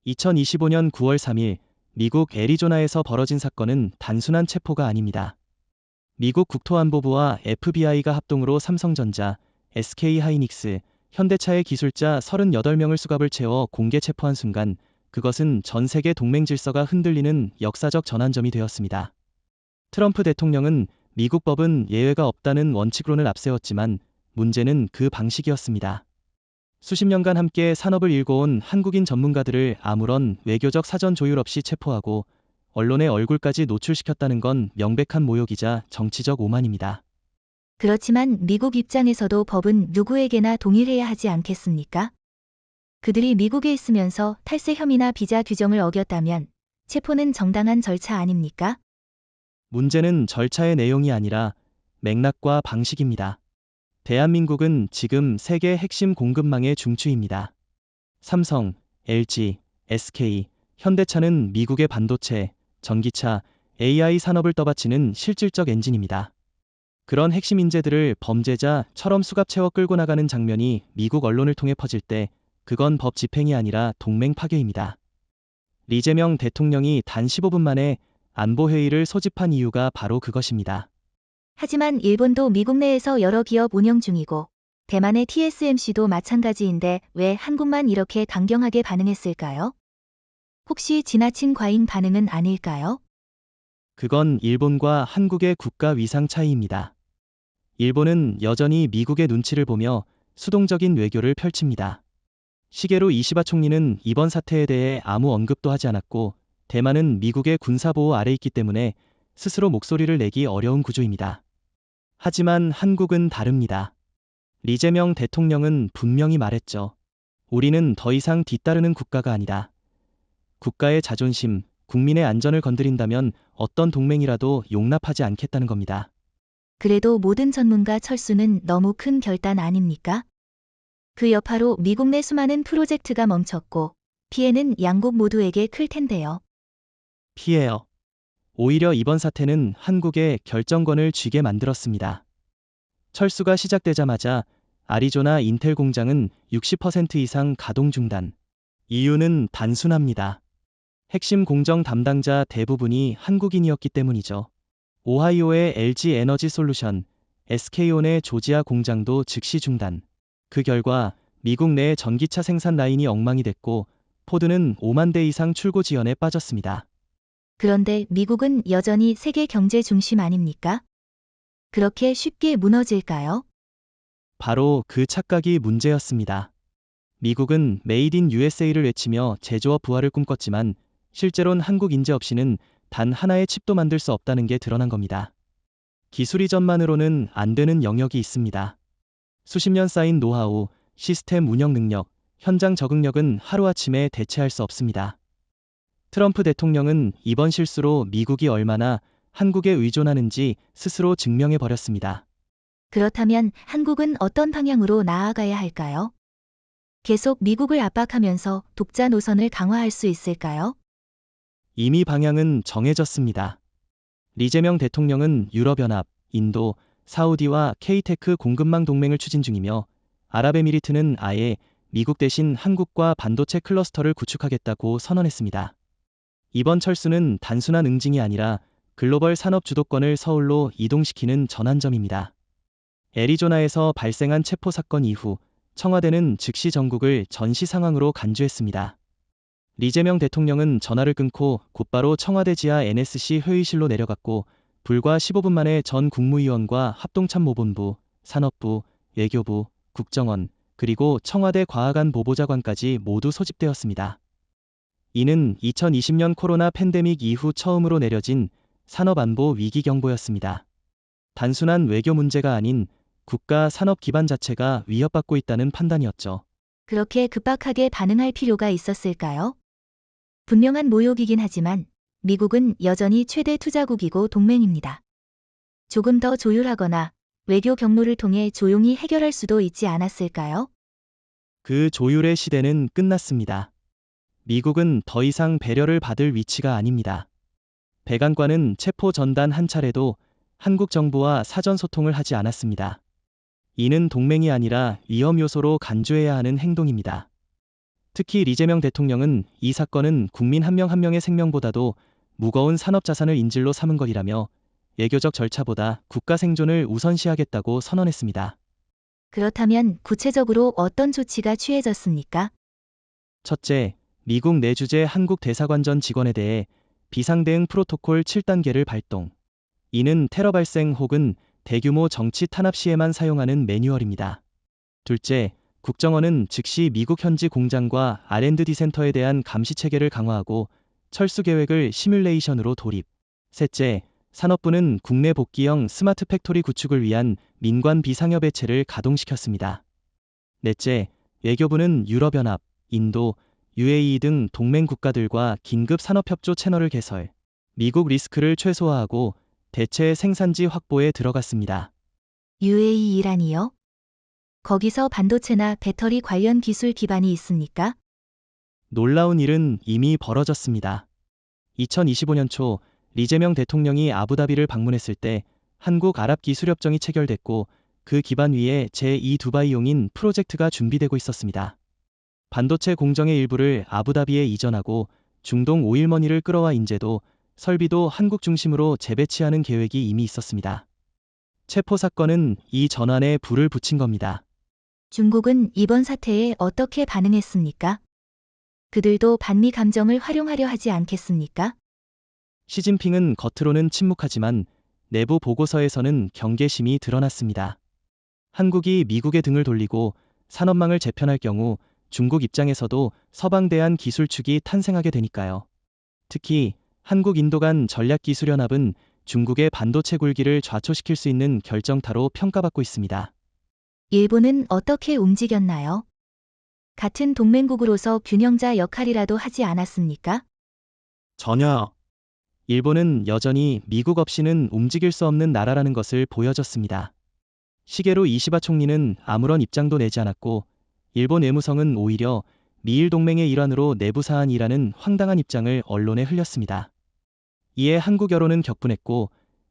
2025년 9월 3일 미국 애리조나에서 벌어진 사건은 단순한 체포가 아닙니다. 미국 국토안보부와 FBI가 합동으로 삼성전자, SK하이닉스, 현대차의 기술자 38명을 수갑을 채워 공개 체포한 순간 그것은 전 세계 동맹 질서가 흔들리는 역사적 전환점이 되었습니다. 트럼프 대통령은 미국 법은 예외가 없다는 원칙론을 앞세웠지만 문제는 그 방식이었습니다. 수십 년간 함께 산업을 일궈온 한국인 전문가들을 아무런 외교적 사전 조율 없이 체포하고 언론의 얼굴까지 노출시켰다는 건 명백한 모욕이자 정치적 오만입니다. 그렇지만 미국 입장에서도 법은 누구에게나 동일해야 하지 않겠습니까? 그들이 미국에 있으면서 탈세 혐의나 비자 규정을 어겼다면 체포는 정당한 절차 아닙니까? 문제는 절차의 내용이 아니라 맥락과 방식입니다. 대한민국은 지금 세계 핵심 공급망의 중추입니다. 삼성, LG, SK, 현대차는 미국의 반도체, 전기차, AI 산업을 떠받치는 실질적 엔진입니다. 그런 핵심 인재들을 범죄자처럼 수갑 채워 끌고 나가는 장면이 미국 언론을 통해 퍼질 때 그건 법 집행이 아니라 동맹 파괴입니다. 이재명 대통령이 단 15분 만에 안보회의를 소집한 이유가 바로 그것입니다. 하지만 일본도 미국 내에서 여러 기업 운영 중이고 대만의 TSMC도 마찬가지인데 왜 한국만 이렇게 강경하게 반응했을까요? 혹시 지나친 과잉 반응은 아닐까요? 그건 일본과 한국의 국가 위상 차이입니다. 일본은 여전히 미국의 눈치를 보며 수동적인 외교를 펼칩니다. 시게루 이시바 총리는 이번 사태에 대해 아무 언급도 하지 않았고 대만은 미국의 군사보호 아래 있기 때문에 스스로 목소리를 내기 어려운 구조입니다. 하지만 한국은 다릅니다. 이재명 대통령은 분명히 말했죠. 우리는 더 이상 뒤따르는 국가가 아니다. 국가의 자존심, 국민의 안전을 건드린다면 어떤 동맹이라도 용납하지 않겠다는 겁니다. 그래도 모든 전문가 철수는 너무 큰 결단 아닙니까? 그 여파로 미국 내 수많은 프로젝트가 멈췄고 피해는 양국 모두에게 클 텐데요. 피해요. 오히려 이번 사태는 한국의 결정권을 쥐게 만들었습니다. 철수가 시작되자마자 아리조나 인텔 공장은 60% 이상 가동 중단. 이유는 단순합니다. 핵심 공정 담당자 대부분이 한국인이었기 때문이죠. 오하이오의 LG 에너지 솔루션, SK온의 조지아 공장도 즉시 중단. 그 결과 미국 내 전기차 생산 라인이 엉망이 됐고 포드는 5만 대 이상 출고 지연에 빠졌습니다. 그런데 미국은 여전히 세계 경제 중심 아닙니까? 그렇게 쉽게 무너질까요? 바로 그 착각이 문제였습니다. 미국은 메이드 인 USA를 외치며 제조업 부활을 꿈꿨지만 실제로는 한국 인재 없이는 단 하나의 칩도 만들 수 없다는 게 드러난 겁니다. 기술 이전만으로는 안 되는 영역이 있습니다. 수십 년 쌓인 노하우, 시스템 운영 능력, 현장 적응력은 하루아침에 대체할 수 없습니다. 트럼프 대통령은 이번 실수로 미국이 얼마나 한국에 의존하는지 스스로 증명해버렸습니다. 그렇다면 한국은 어떤 방향으로 나아가야 할까요? 계속 미국을 압박하면서 독자 노선을 강화할 수 있을까요? 이미 방향은 정해졌습니다. 이재명 대통령은 유럽연합, 인도, 사우디와 K-테크 공급망 동맹을 추진 중이며 아랍에미리트는 아예 미국 대신 한국과 반도체 클러스터를 구축하겠다고 선언했습니다. 이번 철수는 단순한 응징이 아니라 글로벌 산업 주도권을 서울로 이동시키는 전환점입니다. 애리조나에서 발생한 체포 사건 이후 청와대는 즉시 전국을 전시 상황으로 간주했습니다. 이재명 대통령은 전화를 끊고 곧바로 청와대 지하 NSC 회의실로 내려갔고 불과 15분 만에 전 국무위원과 합동참모본부, 산업부, 외교부, 국정원, 그리고 청와대 과학안보보좌관까지 모두 소집되었습니다. 이는 2020년 코로나 팬데믹 이후 처음으로 내려진 산업안보 위기경보였습니다. 단순한 외교 문제가 아닌 국가 산업 기반 자체가 위협받고 있다는 판단이었죠. 그렇게 급박하게 반응할 필요가 있었을까요? 분명한 모욕이긴 하지만 미국은 여전히 최대 투자국이고 동맹입니다. 조금 더 조율하거나 외교 경로를 통해 조용히 해결할 수도 있지 않았을까요? 그 조율의 시대는 끝났습니다. 미국은 더 이상 배려를 받을 위치가 아닙니다. 백악관은 체포 전단 한 차례도 한국 정부와 사전 소통을 하지 않았습니다. 이는 동맹이 아니라 위험 요소로 간주해야 하는 행동입니다. 특히 리재명 대통령은 이 사건은 국민 한 명 한 명의 생명보다도 무거운 산업자산을 인질로 삼은 것이라며 외교적 절차보다 국가 생존을 우선시하겠다고 선언했습니다. 그렇다면 구체적으로 어떤 조치가 취해졌습니까? 첫째, 미국 내주재 한국 대사관전 직원에 대해 비상대응 프로토콜 7단계를 발동. 이는 테러 발생 혹은 대규모 정치 탄압 시에만 사용하는 매뉴얼입니다. 둘째, 국정원은 즉시 미국 현지 공장과 R&D 센터에 대한 감시 체계를 강화하고 철수 계획을 시뮬레이션으로 돌입. 셋째, 산업부는 국내 복귀형 스마트 팩토리 구축을 위한 민관 비상협 회체를 가동시켰습니다. 넷째, 외교부는 유럽연합, 인도, UAE 등 동맹 국가들과 긴급 산업협조 채널을 개설, 미국 리스크를 최소화하고 대체 생산지 확보에 들어갔습니다. UAE라니요? 거기서 반도체나 배터리 관련 기술 기반이 있습니까? 놀라운 일은 이미 벌어졌습니다. 2025년 초 리재명 대통령이 아부다비를 방문했을 때 한국-아랍기술협정이 체결됐고 그 기반 위에 제2 두바이용인 프로젝트가 준비되고 있었습니다. 반도체 공정의 일부를 아부다비에 이전하고 중동 오일머니를 끌어와 인재도 설비도 한국 중심으로 재배치하는 계획이 이미 있었습니다. 체포 사건은 이 전환에 불을 붙인 겁니다. 중국은 이번 사태에 어떻게 반응했습니까? 그들도 반미 감정을 활용하려 하지 않겠습니까? 시진핑은 겉으로는 침묵하지만 내부 보고서에서는 경계심이 드러났습니다. 한국이 미국의 등을 돌리고 산업망을 재편할 경우 중국 입장에서도 서방 대한 기술축이 탄생하게 되니까요. 특히 한국-인도 간 전략기술연합은 중국의 반도체 굴기를 좌초시킬 수 있는 결정타로 평가받고 있습니다. 일본은 어떻게 움직였나요? 같은 동맹국으로서 균형자 역할이라도 하지 않았습니까? 전혀. 일본은 여전히 미국 없이는 움직일 수 없는 나라라는 것을 보여줬습니다. 시게로 이시바 총리는 아무런 입장도 내지 않았고 일본 외무성은 오히려 미일 동맹의 일환으로 내부 사안이라는 황당한 입장을 언론에 흘렸습니다. 이에 한국 여론은 격분했고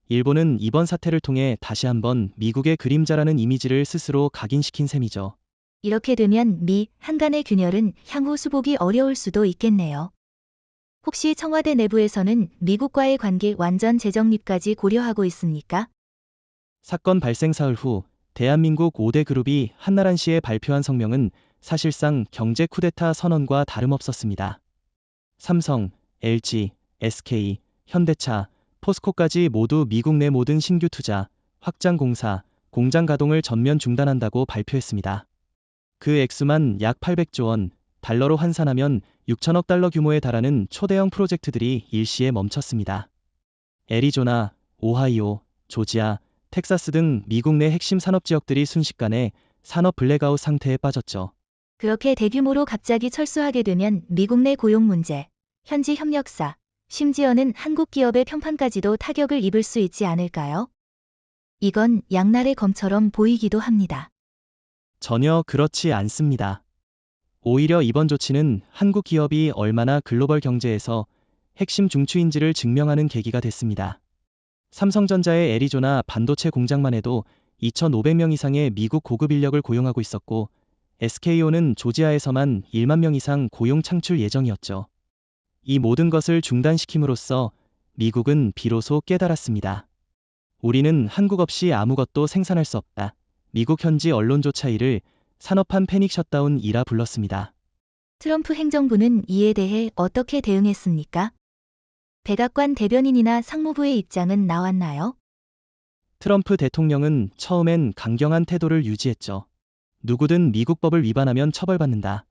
일본은 이번 사태를 통해 다시 한번 미국의 그림자라는 이미지를 스스로 각인시킨 셈이죠. 이렇게 되면 미, 한간의 균열은 향후 수복이 어려울 수도 있겠네요. 혹시 청와대 내부에서는 미국과의 관계 완전 재정립까지 고려하고 있습니까? 사건 발생 사흘 후 대한민국 5대 그룹이 한나라시에 발표한 성명은 사실상 경제 쿠데타 선언과 다름없었습니다. 삼성, LG, SK, 현대차, 포스코까지 모두 미국 내 모든 신규 투자, 확장 공사, 공장 가동을 전면 중단한다고 발표했습니다. 그 액수만 약 800조 원, 달러로 환산하면 6천억 달러 규모에 달하는 초대형 프로젝트들이 일시에 멈췄습니다. 애리조나, 오하이오, 조지아, 텍사스 등 미국 내 핵심 산업 지역들이 순식간에 산업 블랙아웃 상태에 빠졌죠. 그렇게 대규모로 갑자기 철수하게 되면 미국 내 고용 문제, 현지 협력사, 심지어는 한국 기업의 평판까지도 타격을 입을 수 있지 않을까요? 이건 양날의 검처럼 보이기도 합니다. 전혀 그렇지 않습니다. 오히려 이번 조치는 한국 기업이 얼마나 글로벌 경제에서 핵심 중추인지를 증명하는 계기가 됐습니다. 삼성전자의 애리조나 반도체 공장만 해도 2,500명 이상의 미국 고급 인력을 고용하고 있었고 SKO는 조지아에서만 1만 명 이상 고용 창출 예정이었죠. 이 모든 것을 중단시킴으로써 미국은 비로소 깨달았습니다. 우리는 한국 없이 아무것도 생산할 수 없다. 미국 현지 언론조차 이를 산업한 패닉 셧다운이라 불렀습니다. 트럼프 행정부는 이에 대해 어떻게 대응했습니까? 백악관 대변인이나 상무부의 입장은 나왔나요? 트럼프 대통령은 처음엔 강경한 태도를 유지했죠. 누구든 미국 법을 위반하면 처벌받는다.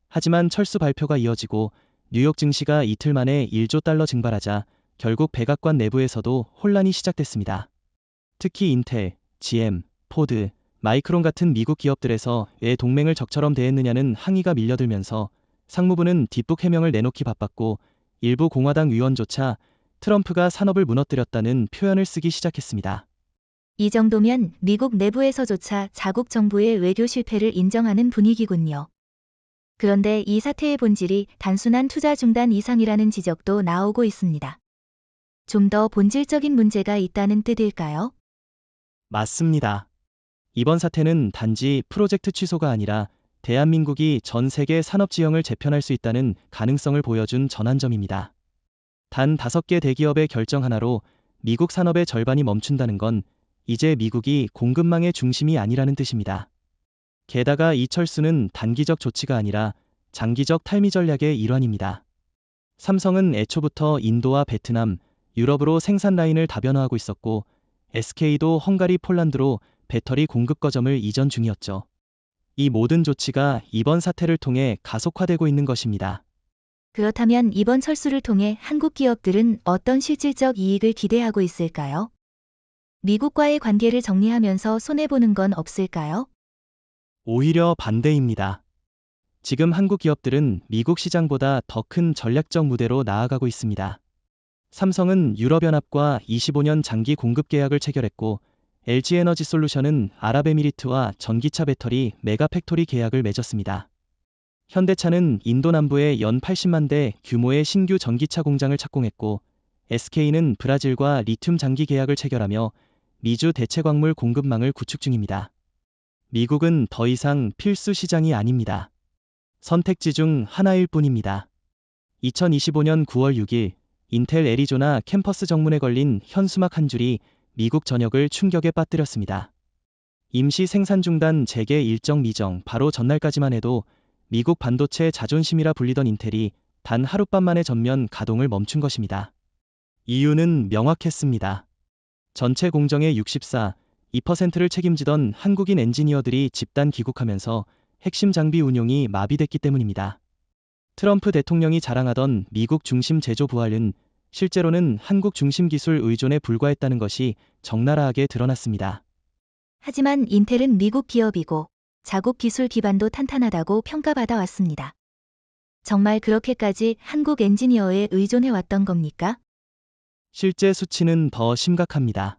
하지만 철수 발표가 이어지고 뉴욕 증시가 이틀 만에 1조 달러 증발하자 결국 백악관 내부에서도 혼란이 시작됐습니다. 특히 인텔, GM, 포드, 마이크론 같은 미국 기업들에서 왜 동맹을 적처럼 대했느냐는 항의가 밀려들면서 상무부는 뒷북 해명을 내놓기 바빴고 일부 공화당 의원조차 트럼프가 산업을 무너뜨렸다는 표현을 쓰기 시작했습니다. 이 정도면 미국 내부에서조차 자국 정부의 외교 실패를 인정하는 분위기군요. 그런데 이 사태의 본질이 단순한 투자 중단 이상이라는 지적도 나오고 있습니다. 좀 더 본질적인 문제가 있다는 뜻일까요? 맞습니다. 이번 사태는 단지 프로젝트 취소가 아니라 대한민국이 전 세계 산업지형을 재편할 수 있다는 가능성을 보여준 전환점입니다. 단 5개 대기업의 결정 하나로 미국 산업의 절반이 멈춘다는 건 이제 미국이 공급망의 중심이 아니라는 뜻입니다. 게다가 이 철수는 단기적 조치가 아니라 장기적 탈미 전략의 일환입니다. 삼성은 애초부터 인도와 베트남, 유럽으로 생산 라인을 다변화하고 있었고 SK도 헝가리, 폴란드로 배터리 공급 거점을 이전 중이었죠. 이 모든 조치가 이번 사태를 통해 가속화되고 있는 것입니다. 그렇다면 이번 철수를 통해 한국 기업들은 어떤 실질적 이익을 기대하고 있을까요? 미국과의 관계를 정리하면서 손해보는 건 없을까요? 오히려 반대입니다. 지금 한국 기업들은 미국 시장보다 더 큰 전략적 무대로 나아가고 있습니다. 삼성은 유럽연합과 25년 장기 공급 계약을 체결했고 LG에너지솔루션은 아랍에미리트와 전기차 배터리 메가팩토리 계약을 맺었습니다. 현대차는 인도 남부에 연 80만 대 규모의 신규 전기차 공장을 착공했고 SK는 브라질과 리튬 장기 계약을 체결하며 미주 대체광물 공급망을 구축 중입니다. 미국은 더 이상 필수 시장이 아닙니다. 선택지 중 하나일 뿐입니다. 2025년 9월 6일 인텔 애리조나 캠퍼스 정문에 걸린 현수막 한 줄이 미국 전역을 충격에 빠뜨렸습니다. 임시 생산 중단 재개 일정 미정 바로 전날까지만 해도 미국 반도체 자존심이라 불리던 인텔이 단 하룻밤 만에 전면 가동을 멈춘 것입니다. 이유는 명확했습니다. 전체 공정의 2%를 책임지던 한국인 엔지니어들이 집단 귀국하면서 핵심 장비 운용이 마비됐기 때문입니다. 트럼프 대통령이 자랑하던 미국 중심 제조 부활은 실제로는 한국 중심 기술 의존에 불과했다는 것이 적나라하게 드러났습니다. 하지만 인텔은 미국 기업이고 자국 기술 기반도 탄탄하다고 평가받아 왔습니다. 정말 그렇게까지 한국 엔지니어에 의존해왔던 겁니까? 실제 수치는 더 심각합니다.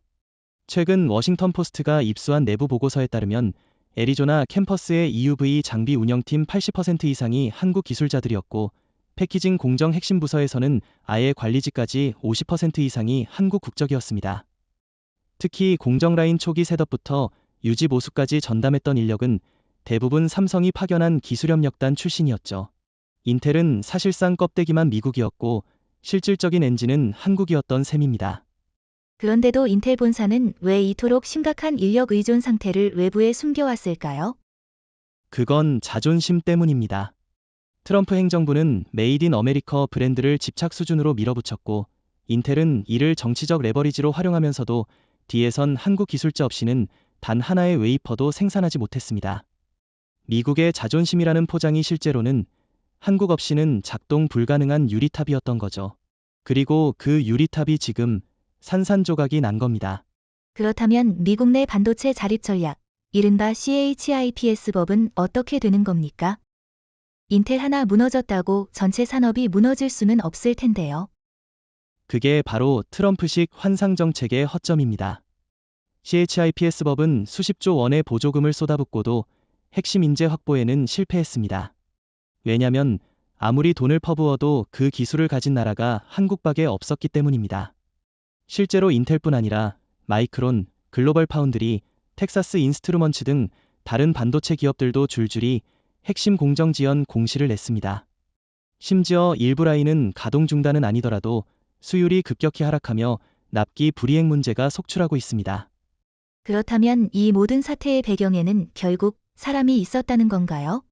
최근 워싱턴 포스트가 입수한 내부 보고서에 따르면 애리조나 캠퍼스의 EUV 장비 운영팀 80% 이상이 한국 기술자들이었고 패키징 공정 핵심 부서에서는 아예 관리직까지 50% 이상이 한국 국적이었습니다. 특히 공정 라인 초기 셋업부터 유지 보수까지 전담했던 인력은 대부분 삼성이 파견한 기술협력단 출신이었죠. 인텔은 사실상 껍데기만 미국이었고 실질적인 엔진은 한국이었던 셈입니다. 그런데도 인텔 본사는 왜 이토록 심각한 인력 의존 상태를 외부에 숨겨왔을까요? 그건 자존심 때문입니다. 트럼프 행정부는 메이드 인 어메리커 브랜드를 집착 수준으로 밀어붙였고 인텔은 이를 정치적 레버리지로 활용하면서도 뒤에선 한국 기술자 없이는 단 하나의 웨이퍼도 생산하지 못했습니다. 미국의 자존심이라는 포장이 실제로는 한국 없이는 작동 불가능한 유리탑이었던 거죠. 그리고 그 유리탑이 지금 산산조각이 난 겁니다. 그렇다면 미국 내 반도체 자립 전략, 이른바 CHIPS법은 어떻게 되는 겁니까? 인텔 하나 무너졌다고 전체 산업이 무너질 수는 없을 텐데요. 그게 바로 트럼프식 환상정책의 허점입니다. CHIPS법은 수십조 원의 보조금을 쏟아붓고도 핵심 인재 확보에는 실패했습니다. 왜냐면 아무리 돈을 퍼부어도 그 기술을 가진 나라가 한국밖에 없었기 때문입니다. 실제로 인텔뿐 아니라 마이크론, 글로벌 파운드리, 텍사스 인스트루먼츠 등 다른 반도체 기업들도 줄줄이 핵심 공정 지연 공시를 냈습니다. 심지어 일부 라인은 가동 중단은 아니더라도 수율이 급격히 하락하며 납기 불이행 문제가 속출하고 있습니다. 그렇다면 이 모든 사태의 배경에는 결국 사람이 있었다는 건가요?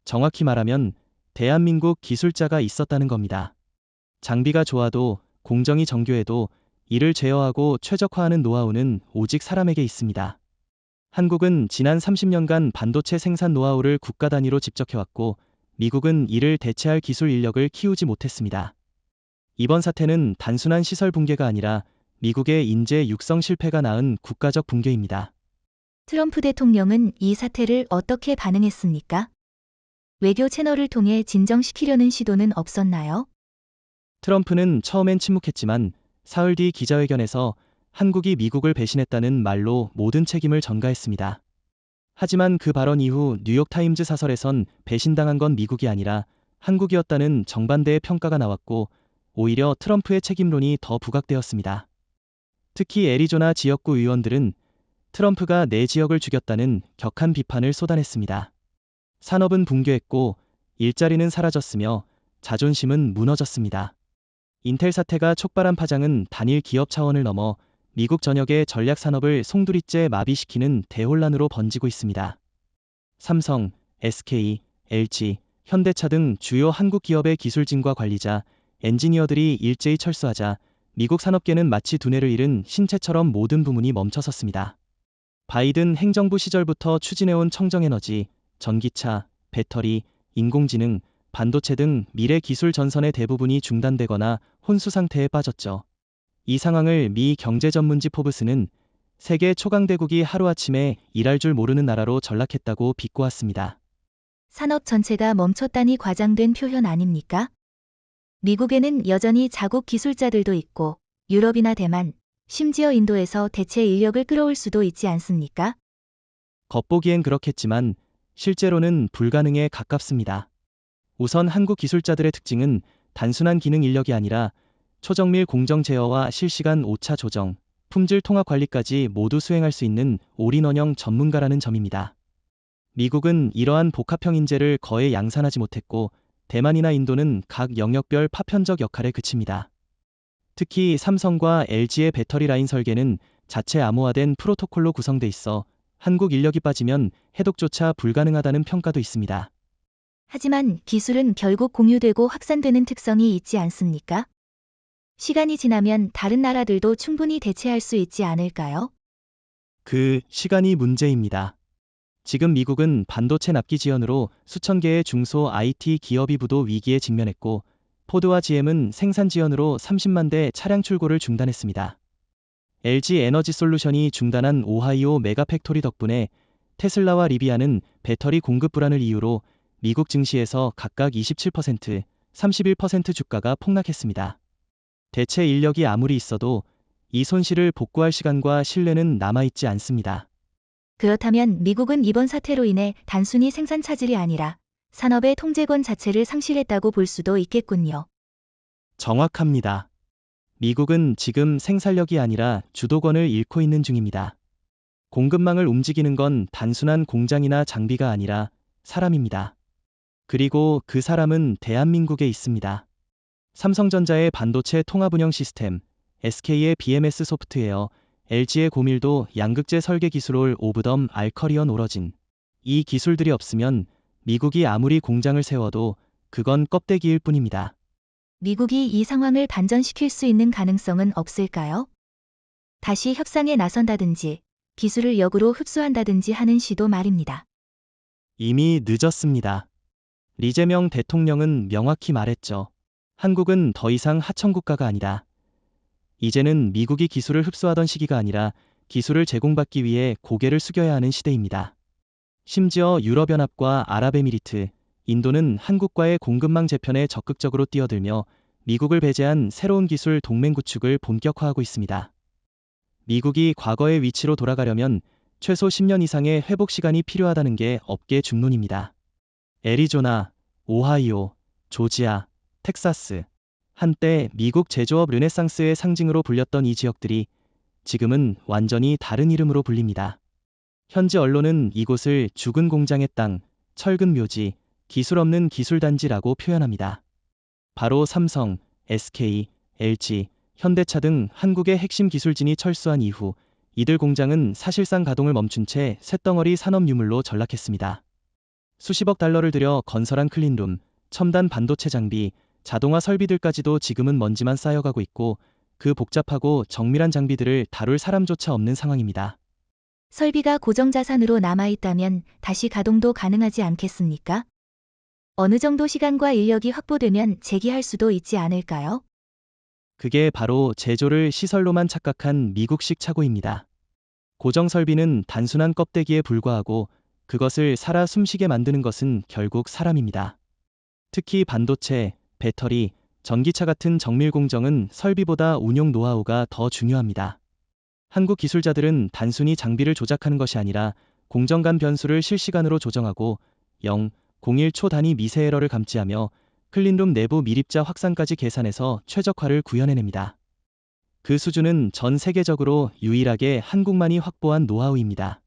정확히 말하면 대한민국 기술자가 있었다는 겁니다. 장비가 좋아도 공정이 정교해도 이를 제어하고 최적화하는 노하우는 오직 사람에게 있습니다. 한국은 지난 30년간 반도체 생산 노하우를 국가 단위로 집적해왔고 미국은 이를 대체할 기술 인력을 키우지 못했습니다. 이번 사태는 단순한 시설 붕괴가 아니라 미국의 인재 육성 실패가 낳은 국가적 붕괴입니다. 트럼프 대통령은 이 사태를 어떻게 반응했습니까? 외교 채널을 통해 진정시키려는 시도는 없었나요? 트럼프는 처음엔 침묵했지만 사흘 뒤 기자회견에서 한국이 미국을 배신했다는 말로 모든 책임을 전가했습니다. 하지만 그 발언 이후 뉴욕타임즈 사설에선 배신당한 건 미국이 아니라 한국이었다는 정반대의 평가가 나왔고 오히려 트럼프의 책임론이 더 부각되었습니다. 특히 애리조나 지역구 의원들은 트럼프가 내 지역을 죽였다는 격한 비판을 쏟아냈습니다. 산업은 붕괴했고 일자리는 사라졌으며 자존심은 무너졌습니다. 인텔 사태가 촉발한 파장은 단일 기업 차원을 넘어 미국 전역의 전략 산업을 송두리째 마비시키는 대혼란으로 번지고 있습니다. 삼성, SK, LG, 현대차 등 주요 한국 기업의 기술진과 관리자, 엔지니어들이 일제히 철수하자 미국 산업계는 마치 두뇌를 잃은 신체처럼 모든 부문이 멈춰섰습니다. 바이든 행정부 시절부터 추진해온 청정에너지, 전기차, 배터리, 인공지능, 반도체 등 미래 기술 전선의 대부분이 중단되거나 혼수 상태에 빠졌죠. 이 상황을 미 경제 전문지 포브스는 세계 초강대국이 하루아침에 일할 줄 모르는 나라로 전락했다고 비꼬았습니다. 산업 전체가 멈췄다니 과장된 표현 아닙니까? 미국에는 여전히 자국 기술자들도 있고 유럽이나 대만, 심지어 인도에서 대체 인력을 끌어올 수도 있지 않습니까? 겉보기엔 그렇겠지만 실제로는 불가능에 가깝습니다. 우선 한국 기술자들의 특징은 단순한 기능 인력이 아니라 초정밀 공정 제어와 실시간 오차 조정, 품질 통합 관리까지 모두 수행할 수 있는 올인원형 전문가라는 점입니다. 미국은 이러한 복합형 인재를 거의 양산하지 못했고 대만이나 인도는 각 영역별 파편적 역할에 그칩니다. 특히 삼성과 LG의 배터리 라인 설계는 자체 암호화된 프로토콜로 구성돼 있어 한국 인력이 빠지면 해독조차 불가능하다는 평가도 있습니다. 하지만 기술은 결국 공유되고 확산되는 특성이 있지 않습니까? 시간이 지나면 다른 나라들도 충분히 대체할 수 있지 않을까요? 그 시간이 문제입니다. 지금 미국은 반도체 납기 지연으로 수천 개의 중소 IT 기업이 부도 위기에 직면했고 포드와 GM은 생산 지연으로 30만 대 차량 출고를 중단했습니다. LG 에너지 솔루션이 중단한 오하이오 메가팩토리 덕분에 테슬라와 리비아는 배터리 공급 불안을 이유로 미국 증시에서 각각 27%, 31% 주가가 폭락했습니다. 대체 인력이 아무리 있어도 이 손실을 복구할 시간과 신뢰는 남아있지 않습니다. 그렇다면 미국은 이번 사태로 인해 단순히 생산 차질이 아니라 산업의 통제권 자체를 상실했다고 볼 수도 있겠군요. 정확합니다. 미국은 지금 생산력이 아니라 주도권을 잃고 있는 중입니다. 공급망을 움직이는 건 단순한 공장이나 장비가 아니라 사람입니다. 그리고 그 사람은 대한민국에 있습니다. 삼성전자의 반도체 통합 운영 시스템, SK의 BMS 소프트웨어, LG의 고밀도 양극재 설계 기술을 오브덤 알커리언 오러진. 이 기술들이 없으면 미국이 아무리 공장을 세워도 그건 껍데기일 뿐입니다. 미국이 이 상황을 반전시킬 수 있는 가능성은 없을까요? 다시 협상에 나선다든지 기술을 역으로 흡수한다든지 하는 시도 말입니다. 이미 늦었습니다. 리재명 대통령은 명확히 말했죠. 한국은 더 이상 하청국가가 아니다. 이제는 미국이 기술을 흡수하던 시기가 아니라 기술을 제공받기 위해 고개를 숙여야 하는 시대입니다. 심지어 유럽연합과 아랍에미리트, 인도는 한국과의 공급망 재편에 적극적으로 뛰어들며 미국을 배제한 새로운 기술 동맹 구축을 본격화하고 있습니다. 미국이 과거의 위치로 돌아가려면 최소 10년 이상의 회복 시간이 필요하다는 게 업계 중론입니다. 애리조나, 오하이오, 조지아, 텍사스. 한때 미국 제조업 르네상스의 상징으로 불렸던 이 지역들이 지금은 완전히 다른 이름으로 불립니다. 현지 언론은 이곳을 죽은 공장의 땅, 철근 묘지, 기술 없는 기술단지라고 표현합니다. 바로 삼성, SK, LG, 현대차 등 한국의 핵심 기술진이 철수한 이후 이들 공장은 사실상 가동을 멈춘 채 쇳덩어리 산업 유물로 전락했습니다. 수십억 달러를 들여 건설한 클린룸, 첨단 반도체 장비, 자동화 설비들까지도 지금은 먼지만 쌓여가고 있고 그 복잡하고 정밀한 장비들을 다룰 사람조차 없는 상황입니다. 설비가 고정자산으로 남아있다면 다시 가동도 가능하지 않겠습니까? 어느 정도 시간과 인력이 확보되면 재기할 수도 있지 않을까요? 그게 바로 제조를 시설로만 착각한 미국식 착오입니다. 고정 설비는 단순한 껍데기에 불과하고 그것을 살아 숨쉬게 만드는 것은 결국 사람입니다. 특히 반도체, 배터리, 전기차 같은 정밀 공정은 설비보다 운용 노하우가 더 중요합니다. 한국 기술자들은 단순히 장비를 조작하는 것이 아니라 공정 간 변수를 실시간으로 조정하고 0, 01초 단위 미세 에러를 감지하며 클린룸 내부 밀입자 확산까지 계산해서 최적화를 구현해냅니다. 그 수준은 전 세계적으로 유일하게 한국만이 확보한 노하우입니다.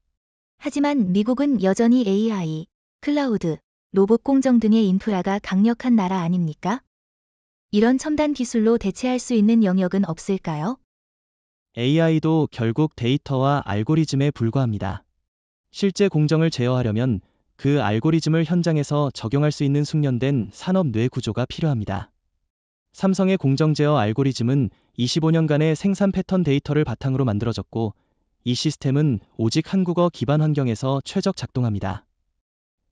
하지만 미국은 여전히 AI, 클라우드, 로봇 공정 등의 인프라가 강력한 나라 아닙니까? 이런 첨단 기술로 대체할 수 있는 영역은 없을까요? AI도 결국 데이터와 알고리즘에 불과합니다. 실제 공정을 제어하려면 그 알고리즘을 현장에서 적용할 수 있는 숙련된 산업 뇌 구조가 필요합니다. 삼성의 공정 제어 알고리즘은 25년간의 생산 패턴 데이터를 바탕으로 만들어졌고, 이 시스템은 오직 한국어 기반 환경에서 최적 작동합니다.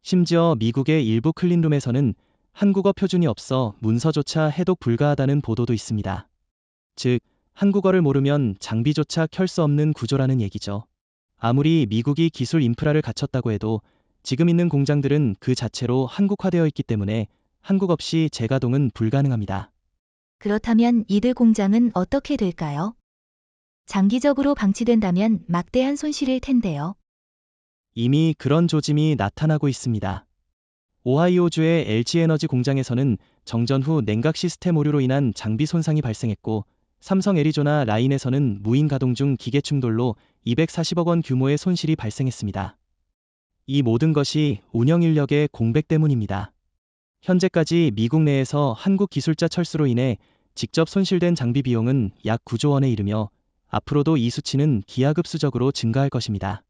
심지어 미국의 일부 클린룸에서는 한국어 표준이 없어 문서조차 해독 불가하다는 보도도 있습니다. 즉, 한국어를 모르면 장비조차 켤 수 없는 구조라는 얘기죠. 아무리 미국이 기술 인프라를 갖췄다고 해도 지금 있는 공장들은 그 자체로 한국화되어 있기 때문에 한국 없이 재가동은 불가능합니다. 그렇다면 이들 공장은 어떻게 될까요? 장기적으로 방치된다면 막대한 손실일 텐데요. 이미 그런 조짐이 나타나고 있습니다. 오하이오주의 LG에너지 공장에서는 정전 후 냉각 시스템 오류로 인한 장비 손상이 발생했고, 삼성 애리조나 라인에서는 무인 가동 중 기계 충돌로 240억 원 규모의 손실이 발생했습니다. 이 모든 것이 운영 인력의 공백 때문입니다. 현재까지 미국 내에서 한국 기술자 철수로 인해 직접 손실된 장비 비용은 약 9조 원에 이르며 앞으로도 이 수치는 기하급수적으로 증가할 것입니다.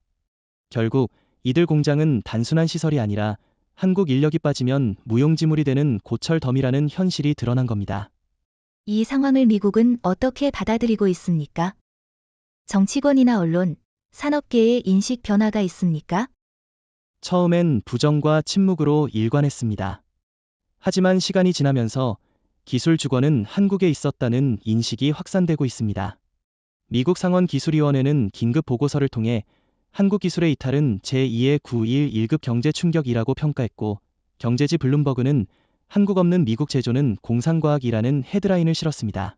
결국 이들 공장은 단순한 시설이 아니라 한국 인력이 빠지면 무용지물이 되는 고철 덤이라는 현실이 드러난 겁니다. 이 상황을 미국은 어떻게 받아들이고 있습니까? 정치권이나 언론, 산업계의 인식 변화가 있습니까? 처음엔 부정과 침묵으로 일관했습니다. 하지만 시간이 지나면서 기술 주권은 한국에 있었다는 인식이 확산되고 있습니다. 미국 상원기술위원회는 긴급 보고서를 통해 한국 기술의 이탈은 제2의 9.11급 경제 충격이라고 평가했고, 경제지 블룸버그는 한국 없는 미국 제조는 공상과학이라는 헤드라인을 실었습니다.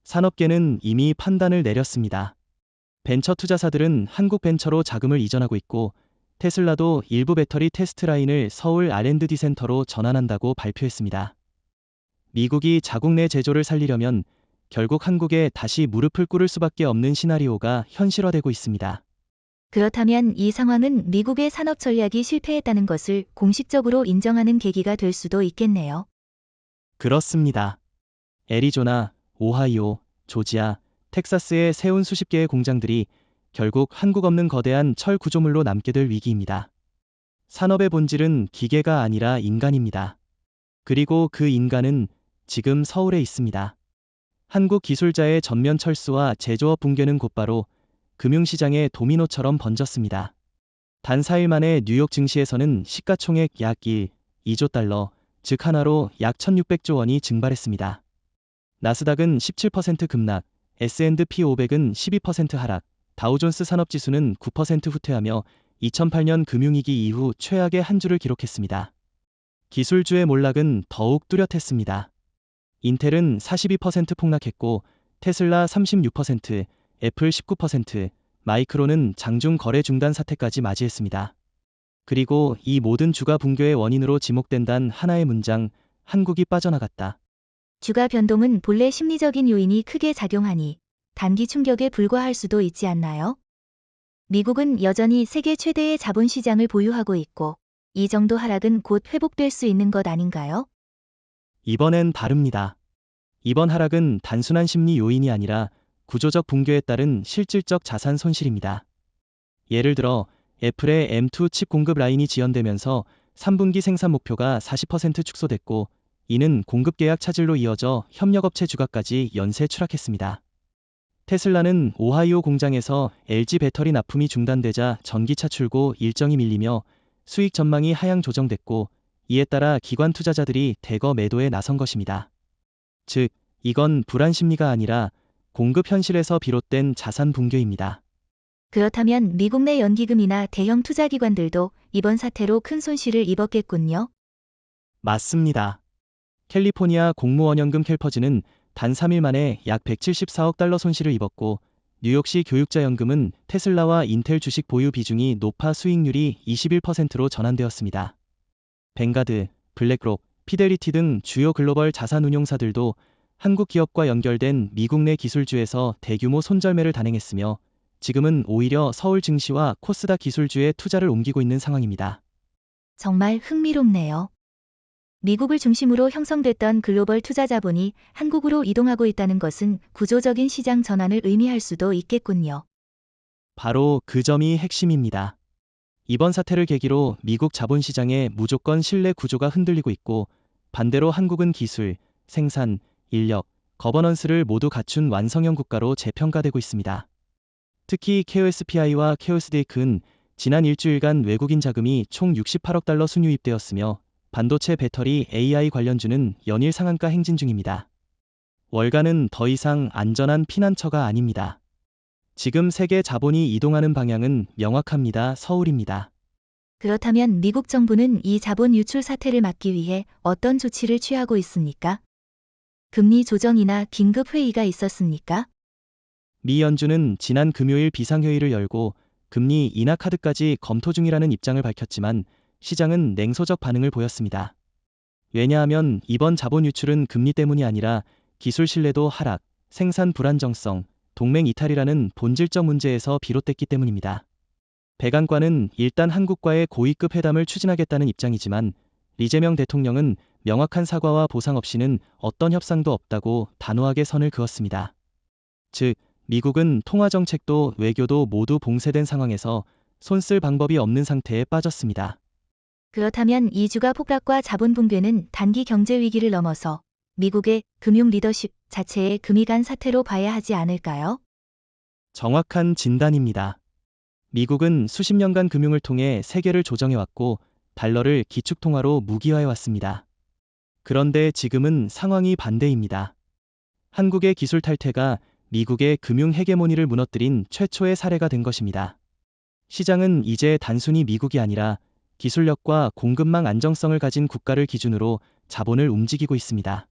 산업계는 이미 판단을 내렸습니다. 벤처 투자사들은 한국 벤처로 자금을 이전하고 있고, 테슬라도 일부 배터리 테스트 라인을 서울 R&D 센터로 전환한다고 발표했습니다. 미국이 자국 내 제조를 살리려면 결국 한국에 다시 무릎을 꿇을 수밖에 없는 시나리오가 현실화되고 있습니다. 그렇다면 이 상황은 미국의 산업 전략이 실패했다는 것을 공식적으로 인정하는 계기가 될 수도 있겠네요. 그렇습니다. 애리조나, 오하이오, 조지아, 텍사스에 세운 수십 개의 공장들이 결국 한국 없는 거대한 철 구조물로 남게 될 위기입니다. 산업의 본질은 기계가 아니라 인간입니다. 그리고 그 인간은 지금 서울에 있습니다. 한국 기술자의 전면 철수와 제조업 붕괴는 곧바로 금융시장의 도미노처럼 번졌습니다. 단 4일 만에 뉴욕 증시에서는 시가총액 약 2조 달러, 즉 하나로 약 1600조 원이 증발했습니다. 나스닥은 17% 급락, S&P 500은 12% 하락, 다우존스 산업지수는 9% 후퇴하며 2008년 금융위기 이후 최악의 한 주를 기록했습니다. 기술주의 몰락은 더욱 뚜렷했습니다. 인텔은 42% 폭락했고, 테슬라 36%, 애플 19%, 마이크론은 장중 거래 중단 사태까지 맞이했습니다. 그리고 이 모든 주가 붕괴의 원인으로 지목된단 하나의 문장, 한국이 빠져나갔다. 주가 변동은 본래 심리적인 요인이 크게 작용하니 단기 충격에 불과할 수도 있지 않나요? 미국은 여전히 세계 최대의 자본시장을 보유하고 있고 이 정도 하락은 곧 회복될 수 있는 것 아닌가요? 이번엔 다릅니다. 이번 하락은 단순한 심리 요인이 아니라 구조적 붕괴에 따른 실질적 자산 손실입니다. 예를 들어 애플의 M2 칩 공급 라인이 지연되면서 3분기 생산 목표가 40% 축소됐고, 이는 공급 계약 차질로 이어져 협력업체 주가까지 연쇄 추락했습니다. 테슬라는 오하이오 공장에서 LG 배터리 납품이 중단되자 전기차 출고 일정이 밀리며 수익 전망이 하향 조정됐고, 이에 따라 기관 투자자들이 대거 매도에 나선 것입니다. 즉, 이건 불안 심리가 아니라 공급 현실에서 비롯된 자산 붕괴입니다. 그렇다면 미국 내 연기금이나 대형 투자기관들도 이번 사태로 큰 손실을 입었겠군요. 맞습니다. 캘리포니아 공무원연금 캘퍼즈는 단 3일 만에 약 174억 달러 손실을 입었고, 뉴욕시 교육자연금은 테슬라와 인텔 주식 보유 비중이 높아 수익률이 21%로 전환되었습니다. 뱅가드, 블랙록, 피델리티 등 주요 글로벌 자산운용사들도 한국 기업과 연결된 미국 내 기술주에서 대규모 손절매를 단행했으며, 지금은 오히려 서울 증시와 코스닥 기술주에 투자를 옮기고 있는 상황입니다. 정말 흥미롭네요. 미국을 중심으로 형성됐던 글로벌 투자 자본이 한국으로 이동하고 있다는 것은 구조적인 시장 전환을 의미할 수도 있겠군요. 바로 그 점이 핵심입니다. 이번 사태를 계기로 미국 자본시장의 무조건 신뢰 구조가 흔들리고 있고, 반대로 한국은 기술, 생산, 인력, 거버넌스를 모두 갖춘 완성형 국가로 재평가되고 있습니다. 특히 KOSPI와 KOSDAIC는 지난 일주일간 외국인 자금이 총 68억 달러 순유입되었으며, 반도체, 배터리, AI 관련주는 연일 상한가 행진 중입니다. 월가는 더 이상 안전한 피난처가 아닙니다. 지금 세계 자본이 이동하는 방향은 명확합니다. 서울입니다. 그렇다면 미국 정부는 이 자본 유출 사태를 막기 위해 어떤 조치를 취하고 있습니까? 금리 조정이나 긴급 회의가 있었습니까? 미 연준은 지난 금요일 비상회의를 열고 금리 인하 카드까지 검토 중이라는 입장을 밝혔지만, 시장은 냉소적 반응을 보였습니다. 왜냐하면 이번 자본 유출은 금리 때문이 아니라 기술 신뢰도 하락, 생산 불안정성, 동맹 이탈이라는 본질적 문제에서 비롯됐기 때문입니다. 백악관은 일단 한국과의 고위급 회담을 추진하겠다는 입장이지만, 이재명 대통령은 명확한 사과와 보상 없이는 어떤 협상도 없다고 단호하게 선을 그었습니다. 즉, 미국은 통화정책도 외교도 모두 봉쇄된 상황에서 손쓸 방법이 없는 상태에 빠졌습니다. 그렇다면 이주가 폭락과 자본 붕괴는 단기 경제 위기를 넘어서 미국의 금융 리더십 자체의 금이 간 사태로 봐야 하지 않을까요? 정확한 진단입니다. 미국은 수십 년간 금융을 통해 세계를 조정해왔고, 달러를 기축통화로 무기화해왔습니다. 그런데 지금은 상황이 반대입니다. 한국의 기술 탈퇴가 미국의 금융 헤게모니를 무너뜨린 최초의 사례가 된 것입니다. 시장은 이제 단순히 미국이 아니라 기술력과 공급망 안정성을 가진 국가를 기준으로 자본을 움직이고 있습니다.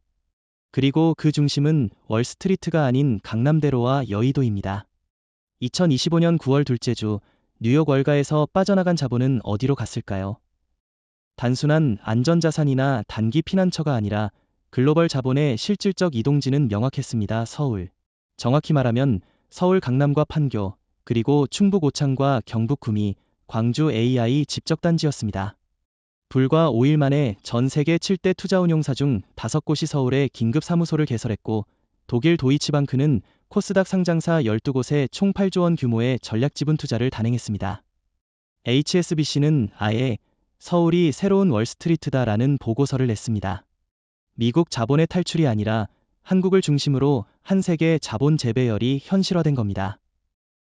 그리고 그 중심은 월스트리트가 아닌 강남대로와 여의도입니다. 2025년 9월 둘째 주 뉴욕 월가에서 빠져나간 자본은 어디로 갔을까요? 단순한 안전자산이나 단기 피난처가 아니라 글로벌 자본의 실질적 이동지는 명확했습니다. 서울. 정확히 말하면 서울 강남과 판교, 그리고 충북 오창과 경북 구미, 광주 AI 집적단지였습니다. 불과 5일 만에 전 세계 7대 투자운용사 중 5곳이 서울에 긴급 사무소를 개설했고, 독일 도이치방크는 코스닥 상장사 12곳에 총 8조 원 규모의 전략 지분 투자를 단행했습니다. HSBC는 아예 서울이 새로운 월스트리트다라는 보고서를 냈습니다. 미국 자본의 탈출이 아니라 한국을 중심으로 한 세계 자본 재배열이 현실화된 겁니다.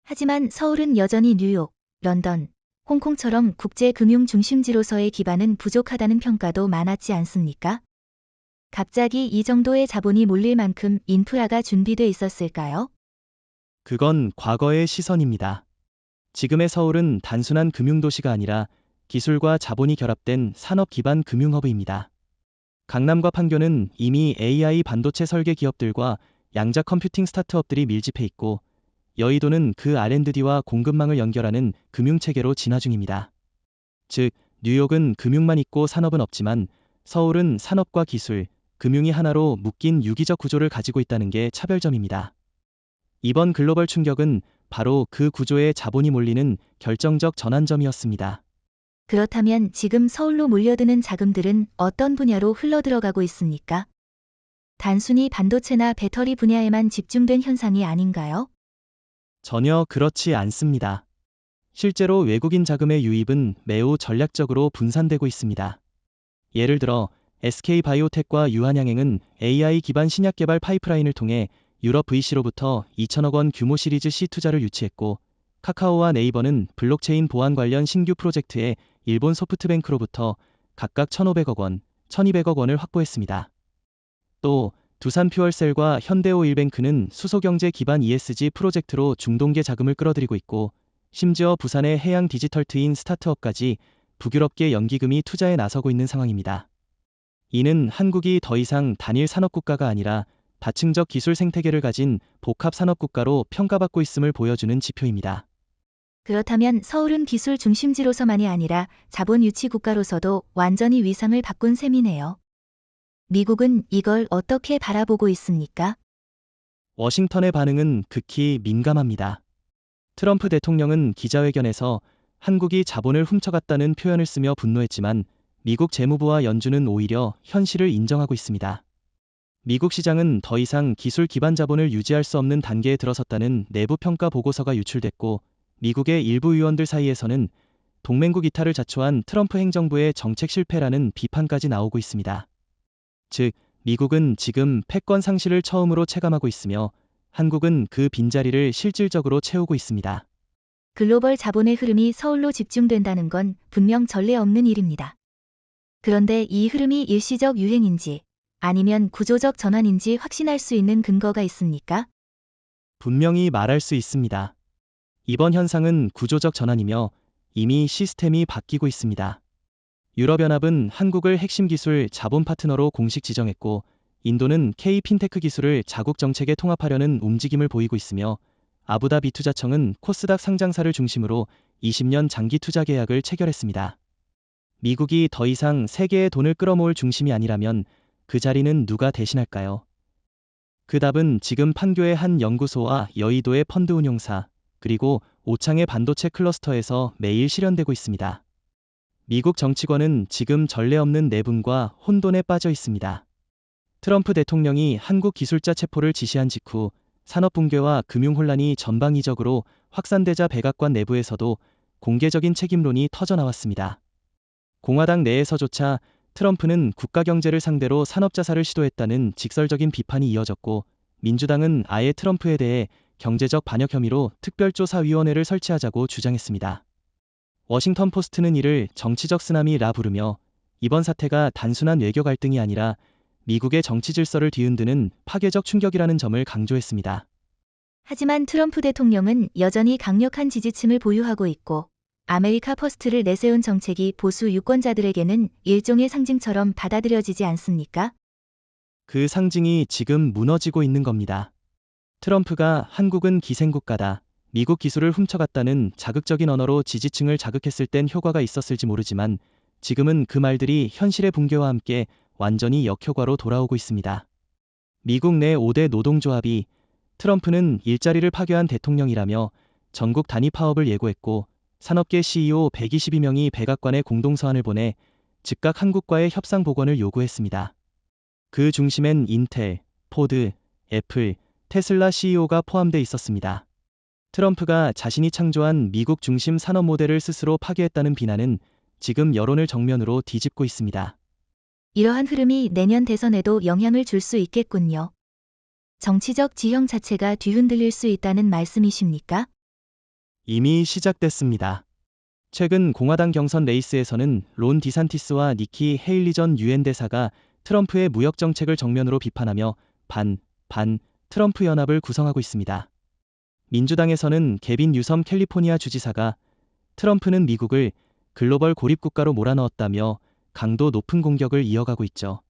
하지만 서울은 여전히 뉴욕, 런던, 홍콩처럼 국제 금융 중심지로서의 기반은 부족하다는 평가도 많았지 않습니까? 갑자기 이 정도의 자본이 몰릴 만큼 인프라가 준비돼 있었을까요? 그건 과거의 시선입니다. 지금의 서울은 단순한 금융도시가 아니라 기술과 자본이 결합된 산업 기반 금융허브입니다. 강남과 판교는 이미 AI 반도체 설계 기업들과 양자 컴퓨팅 스타트업들이 밀집해 있고, 여의도는 그 R&D와 공급망을 연결하는 금융체계로 진화 중입니다. 즉, 뉴욕은 금융만 있고 산업은 없지만 서울은 산업과 기술, 금융이 하나로 묶인 유기적 구조를 가지고 있다는 게 차별점입니다. 이번 글로벌 충격은 바로 그 구조에 자본이 몰리는 결정적 전환점이었습니다. 그렇다면 지금 서울로 몰려드는 자금들은 어떤 분야로 흘러들어가고 있습니까? 단순히 반도체나 배터리 분야에만 집중된 현상이 아닌가요? 전혀 그렇지 않습니다. 실제로 외국인 자금의 유입은 매우 전략적으로 분산되고 있습니다. 예를 들어 SK바이오텍과 유한양행은 AI 기반 신약 개발 파이프라인을 통해 유럽 VC로부터 2천억 원 규모 시리즈 C 투자를 유치했고, 카카오와 네이버는 블록체인 보안 관련 신규 프로젝트에 일본 소프트뱅크로부터 각각 1,500억 원, 1,200억 원을 확보했습니다. 또 두산퓨얼셀과 현대오일뱅크는 수소경제 기반 ESG 프로젝트로 중동계 자금을 끌어들이고 있고, 심지어 부산의 해양 디지털 트인 스타트업까지 북유럽계 연기금이 투자에 나서고 있는 상황입니다. 이는 한국이 더 이상 단일 산업국가가 아니라 다층적 기술 생태계를 가진 복합 산업국가로 평가받고 있음을 보여주는 지표입니다. 그렇다면 서울은 기술 중심지로서만이 아니라 자본 유치 국가로서도 완전히 위상을 바꾼 셈이네요. 미국은 이걸 어떻게 바라보고 있습니까? 워싱턴의 반응은 극히 민감합니다. 트럼프 대통령은 기자회견에서 한국이 자본을 훔쳐갔다는 표현을 쓰며 분노했지만 미국 재무부와 연준은 오히려 현실을 인정하고 있습니다. 미국 시장은 더 이상 기술 기반 자본을 유지할 수 없는 단계에 들어섰다는 내부 평가 보고서가 유출됐고, 미국의 일부 의원들 사이에서는 동맹국 이탈을 자초한 트럼프 행정부의 정책 실패라는 비판까지 나오고 있습니다. 즉, 미국은 지금 패권 상실을 처음으로 체감하고 있으며 한국은 그 빈자리를 실질적으로 채우고 있습니다. 글로벌 자본의 흐름이 서울로 집중된다는 건 분명 전례 없는 일입니다. 그런데 이 흐름이 일시적 유행인지 아니면 구조적 전환인지 확신할 수 있는 근거가 있습니까? 분명히 말할 수 있습니다. 이번 현상은 구조적 전환이며 이미 시스템이 바뀌고 있습니다. 유럽연합은 한국을 핵심 기술 자본 파트너로 공식 지정했고, 인도는 K 핀테크 기술을 자국 정책에 통합하려는 움직임을 보이고 있으며, 아부다비 투자청은 코스닥 상장사를 중심으로 20년 장기 투자 계약을 체결했습니다. 미국이 더 이상 세계의 돈을 끌어모을 중심이 아니라면 그 자리는 누가 대신할까요? 그 답은 지금 판교의 한 연구소와 여의도의 펀드 운용사, 그리고 오창의 반도체 클러스터에서 매일 실현되고 있습니다. 미국 정치권은 지금 전례 없는 내분과 혼돈에 빠져 있습니다. 트럼프 대통령이 한국 기술자 체포를 지시한 직후 산업 붕괴와 금융 혼란이 전방위적으로 확산되자 백악관 내부에서도 공개적인 책임론이 터져나왔습니다. 공화당 내에서조차 트럼프는 국가 경제를 상대로 산업 자살을 시도했다는 직설적인 비판이 이어졌고, 민주당은 아예 트럼프에 대해 경제적 반역 혐의로 특별조사위원회를 설치하자고 주장했습니다. 워싱턴 포스트는 이를 정치적 쓰나미라 부르며 이번 사태가 단순한 외교 갈등이 아니라 미국의 정치 질서를 뒤흔드는 파괴적 충격이라는 점을 강조했습니다. 하지만 트럼프 대통령은 여전히 강력한 지지층을 보유하고 있고, 아메리카 퍼스트를 내세운 정책이 보수 유권자들에게는 일종의 상징처럼 받아들여지지 않습니까? 그 상징이 지금 무너지고 있는 겁니다. 트럼프가 한국은 기생국가다, 미국 기술을 훔쳐갔다는 자극적인 언어로 지지층을 자극했을 땐 효과가 있었을지 모르지만 지금은 그 말들이 현실의 붕괴와 함께 완전히 역효과로 돌아오고 있습니다. 미국 내 5대 노동조합이 트럼프는 일자리를 파괴한 대통령이라며 전국 단위 파업을 예고했고, 산업계 CEO 122명이 백악관에 공동서한을 보내 즉각 한국과의 협상 복원을 요구했습니다. 그 중심엔 인텔, 포드, 애플, 테슬라 CEO가 포함돼 있었습니다. 트럼프가 자신이 창조한 미국 중심 산업 모델을 스스로 파괴했다는 비난은 지금 여론을 정면으로 뒤집고 있습니다. 이러한 흐름이 내년 대선에도 영향을 줄 수 있겠군요. 정치적 지형 자체가 뒤흔들릴 수 있다는 말씀이십니까? 이미 시작됐습니다. 최근 공화당 경선 레이스에서는 론 디산티스와 니키 헤일리 전 유엔 대사가 트럼프의 무역 정책을 정면으로 비판하며 반 트럼프 연합을 구성하고 있습니다. 민주당에서는 개빈 뉴섬 캘리포니아 주지사가 트럼프는 미국을 글로벌 고립국가로 몰아넣었다며 강도 높은 공격을 이어가고 있죠.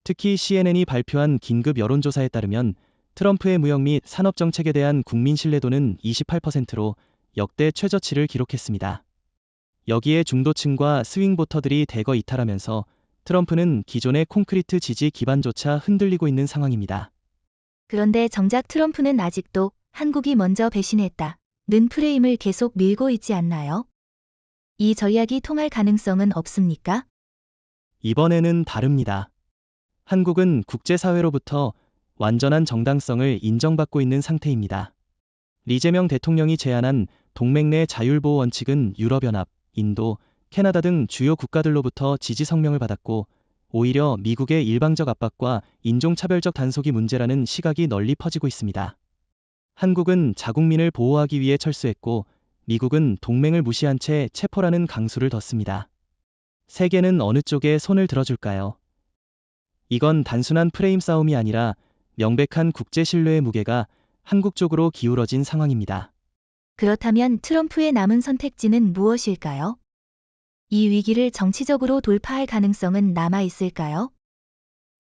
특히 CNN이 발표한 긴급 여론조사에 따르면 트럼프의 무역 및 산업 정책에 대한 국민 신뢰도는 28%로 역대 최저치를 기록했습니다. 여기에 중도층과 스윙 보터들이 대거 이탈하면서 트럼프는 기존의 콘크리트 지지 기반조차 흔들리고 있는 상황입니다. 그런데 정작 트럼프는 아직도 한국이 먼저 배신했다는 프레임을 계속 밀고 있지 않나요? 이 전략이 통할 가능성은 없습니까? 이번에는 다릅니다. 한국은 국제사회로부터 완전한 정당성을 인정받고 있는 상태입니다. 이재명 대통령이 제안한 동맹 내 자율보호 원칙은 유럽연합, 인도, 캐나다 등 주요 국가들로부터 지지 성명을 받았고, 오히려 미국의 일방적 압박과 인종차별적 단속이 문제라는 시각이 널리 퍼지고 있습니다. 한국은 자국민을 보호하기 위해 철수했고, 미국은 동맹을 무시한 채 체포라는 강수를 뒀습니다. 세계는 어느 쪽에 손을 들어줄까요? 이건 단순한 프레임 싸움이 아니라 명백한 국제 신뢰의 무게가 한국 쪽으로 기울어진 상황입니다. 그렇다면 트럼프의 남은 선택지는 무엇일까요? 이 위기를 정치적으로 돌파할 가능성은 남아 있을까요?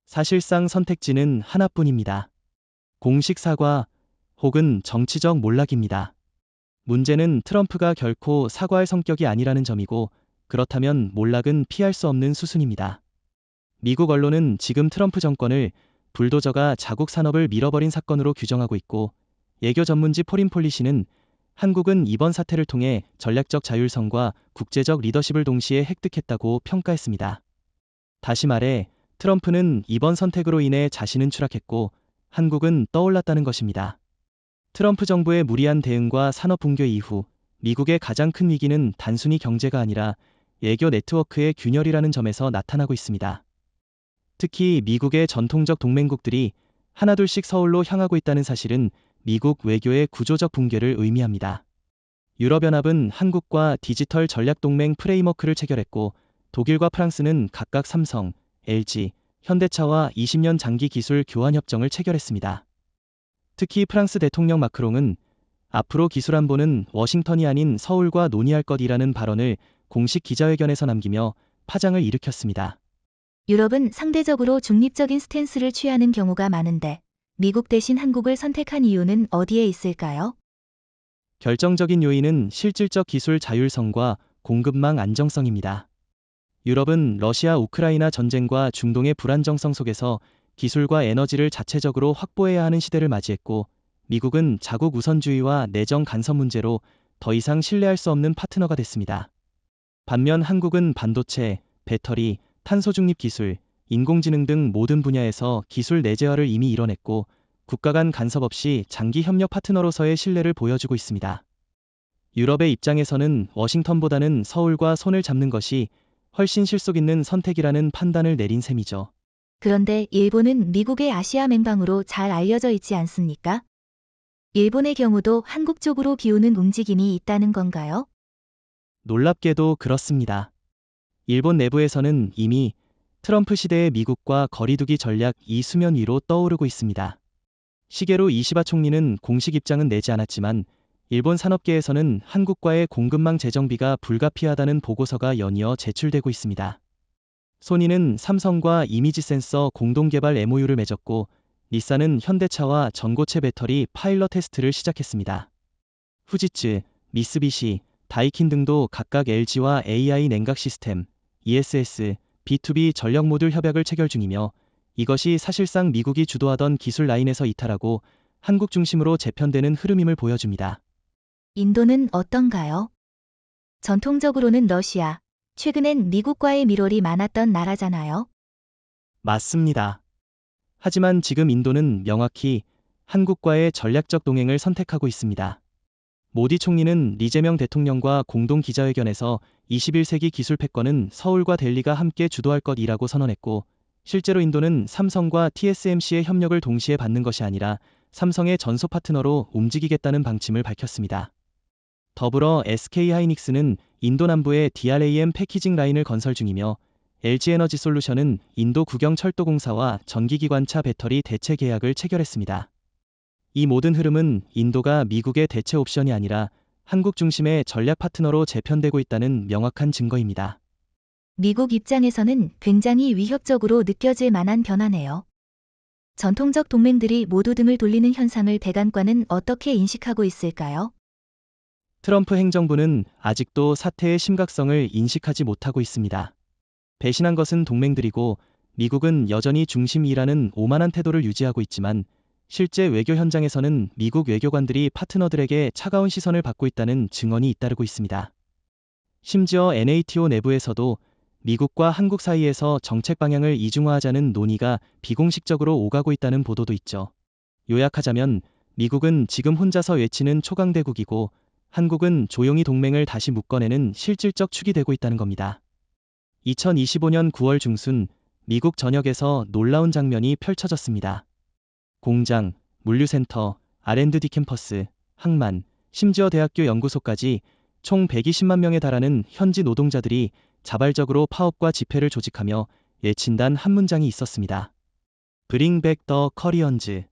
사실상 선택지는 하나뿐입니다. 공식 사과 혹은 정치적 몰락입니다. 문제는 트럼프가 결코 사과할 성격이 아니라는 점이고, 그렇다면 몰락은 피할 수 없는 수순입니다. 미국 언론은 지금 트럼프 정권을 불도저가 자국 산업을 밀어버린 사건으로 규정하고 있고, 예교 전문지 포린 폴리시는 한국은 이번 사태를 통해 전략적 자율성과 국제적 리더십을 동시에 획득했다고 평가했습니다. 다시 말해, 트럼프는 이번 선택으로 인해 자신은 추락했고 한국은 떠올랐다는 것입니다. 트럼프 정부의 무리한 대응과 산업 붕괴 이후 미국의 가장 큰 위기는 단순히 경제가 아니라 외교 네트워크의 균열이라는 점에서 나타나고 있습니다. 특히 미국의 전통적 동맹국들이 하나둘씩 서울로 향하고 있다는 사실은 미국 외교의 구조적 붕괴를 의미합니다. 유럽연합은 한국과 디지털 전략동맹 프레임워크를 체결했고 독일과 프랑스는 각각 삼성, LG, 현대차와 20년 장기 기술 교환 협정을 체결했습니다. 특히 프랑스 대통령 마크롱은 앞으로 기술 안보는 워싱턴이 아닌 서울과 논의할 것이라는 발언을 공식 기자회견에서 남기며 파장을 일으켰습니다. 유럽은 상대적으로 중립적인 스탠스를 취하는 경우가 많은데 미국 대신 한국을 선택한 이유는 어디에 있을까요? 결정적인 요인은 실질적 기술 자율성과 공급망 안정성입니다. 유럽은 러시아 우크라이나 전쟁과 중동의 불안정성 속에서 기술과 에너지를 자체적으로 확보해야 하는 시대를 맞이했고, 미국은 자국 우선주의와 내정 간섭 문제로 더 이상 신뢰할 수 없는 파트너가 됐습니다. 반면 한국은 반도체, 배터리, 탄소 중립 기술, 인공지능 등 모든 분야에서 기술 내재화를 이미 이뤄냈고, 국가 간 간섭 없이 장기 협력 파트너로서의 신뢰를 보여주고 있습니다. 유럽의 입장에서는 워싱턴보다는 서울과 손을 잡는 것이 훨씬 실속 있는 선택이라는 판단을 내린 셈이죠. 그런데 일본은 미국의 아시아 맹방으로 잘 알려져 있지 않습니까? 일본의 경우도 한국 쪽으로 기우는 움직임이 있다는 건가요? 놀랍게도 그렇습니다. 일본 내부에서는 이미 트럼프 시대의 미국과 거리두기 전략이 수면 위로 떠오르고 있습니다. 시게로 이시바 총리는 공식 입장은 내지 않았지만 일본 산업계에서는 한국과의 공급망 재정비가 불가피하다는 보고서가 연이어 제출되고 있습니다. 소니는 삼성과 이미지 센서 공동 개발 MOU를 맺었고, 닛산은 현대차와 전고체 배터리 파일럿 테스트를 시작했습니다. 후지츠, 미쓰비시, 다이킨 등도 각각 LG와 AI 냉각 시스템, ESS, B2B 전력 모듈 협약을 체결 중이며, 이것이 사실상 미국이 주도하던 기술 라인에서 이탈하고 한국 중심으로 재편되는 흐름임을 보여줍니다. 인도는 어떤가요? 전통적으로는 러시아, 최근엔 미국과의 밀월이 많았던 나라잖아요. 맞습니다. 하지만 지금 인도는 명확히 한국과의 전략적 동행을 선택하고 있습니다. 모디 총리는 리제명 대통령과 공동 기자회견에서 21세기 기술 패권은 서울과 델리가 함께 주도할 것이라고 선언했고, 실제로 인도는 삼성과 TSMC의 협력을 동시에 받는 것이 아니라 삼성의 전속 파트너로 움직이겠다는 방침을 밝혔습니다. 더불어 SK하이닉스는 인도 남부에 DRAM 패키징 라인을 건설 중이며, LG에너지솔루션은 인도 국영철도공사와 전기기관차 배터리 대체 계약을 체결했습니다. 이 모든 흐름은 인도가 미국의 대체 옵션이 아니라 한국 중심의 전략 파트너로 재편되고 있다는 명확한 증거입니다. 미국 입장에서는 굉장히 위협적으로 느껴질 만한 변화네요. 전통적 동맹들이 모두 등을 돌리는 현상을 백악관은 어떻게 인식하고 있을까요? 트럼프 행정부는 아직도 사태의 심각성을 인식하지 못하고 있습니다. 배신한 것은 동맹들이고 미국은 여전히 중심이라는 오만한 태도를 유지하고 있지만, 실제 외교 현장에서는 미국 외교관들이 파트너들에게 차가운 시선을 받고 있다는 증언이 잇따르고 있습니다. 심지어 NATO 내부에서도 미국과 한국 사이에서 정책 방향을 이중화하자는 논의가 비공식적으로 오가고 있다는 보도도 있죠. 요약하자면 미국은 지금 혼자서 외치는 초강대국이고, 한국은 조용히 동맹을 다시 묶어내는 실질적 축이 되고 있다는 겁니다. 2025년 9월 중순 미국 전역에서 놀라운 장면이 펼쳐졌습니다. 공장, 물류센터, R&D 캠퍼스, 항만, 심지어 대학교 연구소까지 총 120만 명에 달하는 현지 노동자들이 자발적으로 파업과 집회를 조직하며 외친단 한 문장이 있었습니다. Bring back the Koreans.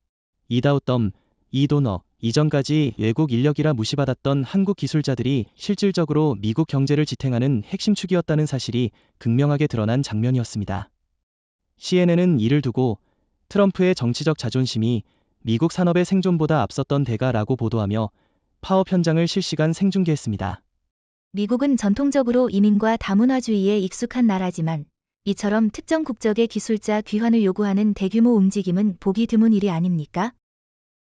이다웃 덤, 이도너. 이전까지 외국 인력이라 무시받았던 한국 기술자들이 실질적으로 미국 경제를 지탱하는 핵심 축이었다는 사실이 극명하게 드러난 장면이었습니다. CNN은 이를 두고 트럼프의 정치적 자존심이 미국 산업의 생존보다 앞섰던 대가라고 보도하며 파업 현장을 실시간 생중계했습니다. 미국은 전통적으로 이민과 다문화주의에 익숙한 나라지만 이처럼 특정 국적의 기술자 귀환을 요구하는 대규모 움직임은 보기 드문 일이 아닙니까?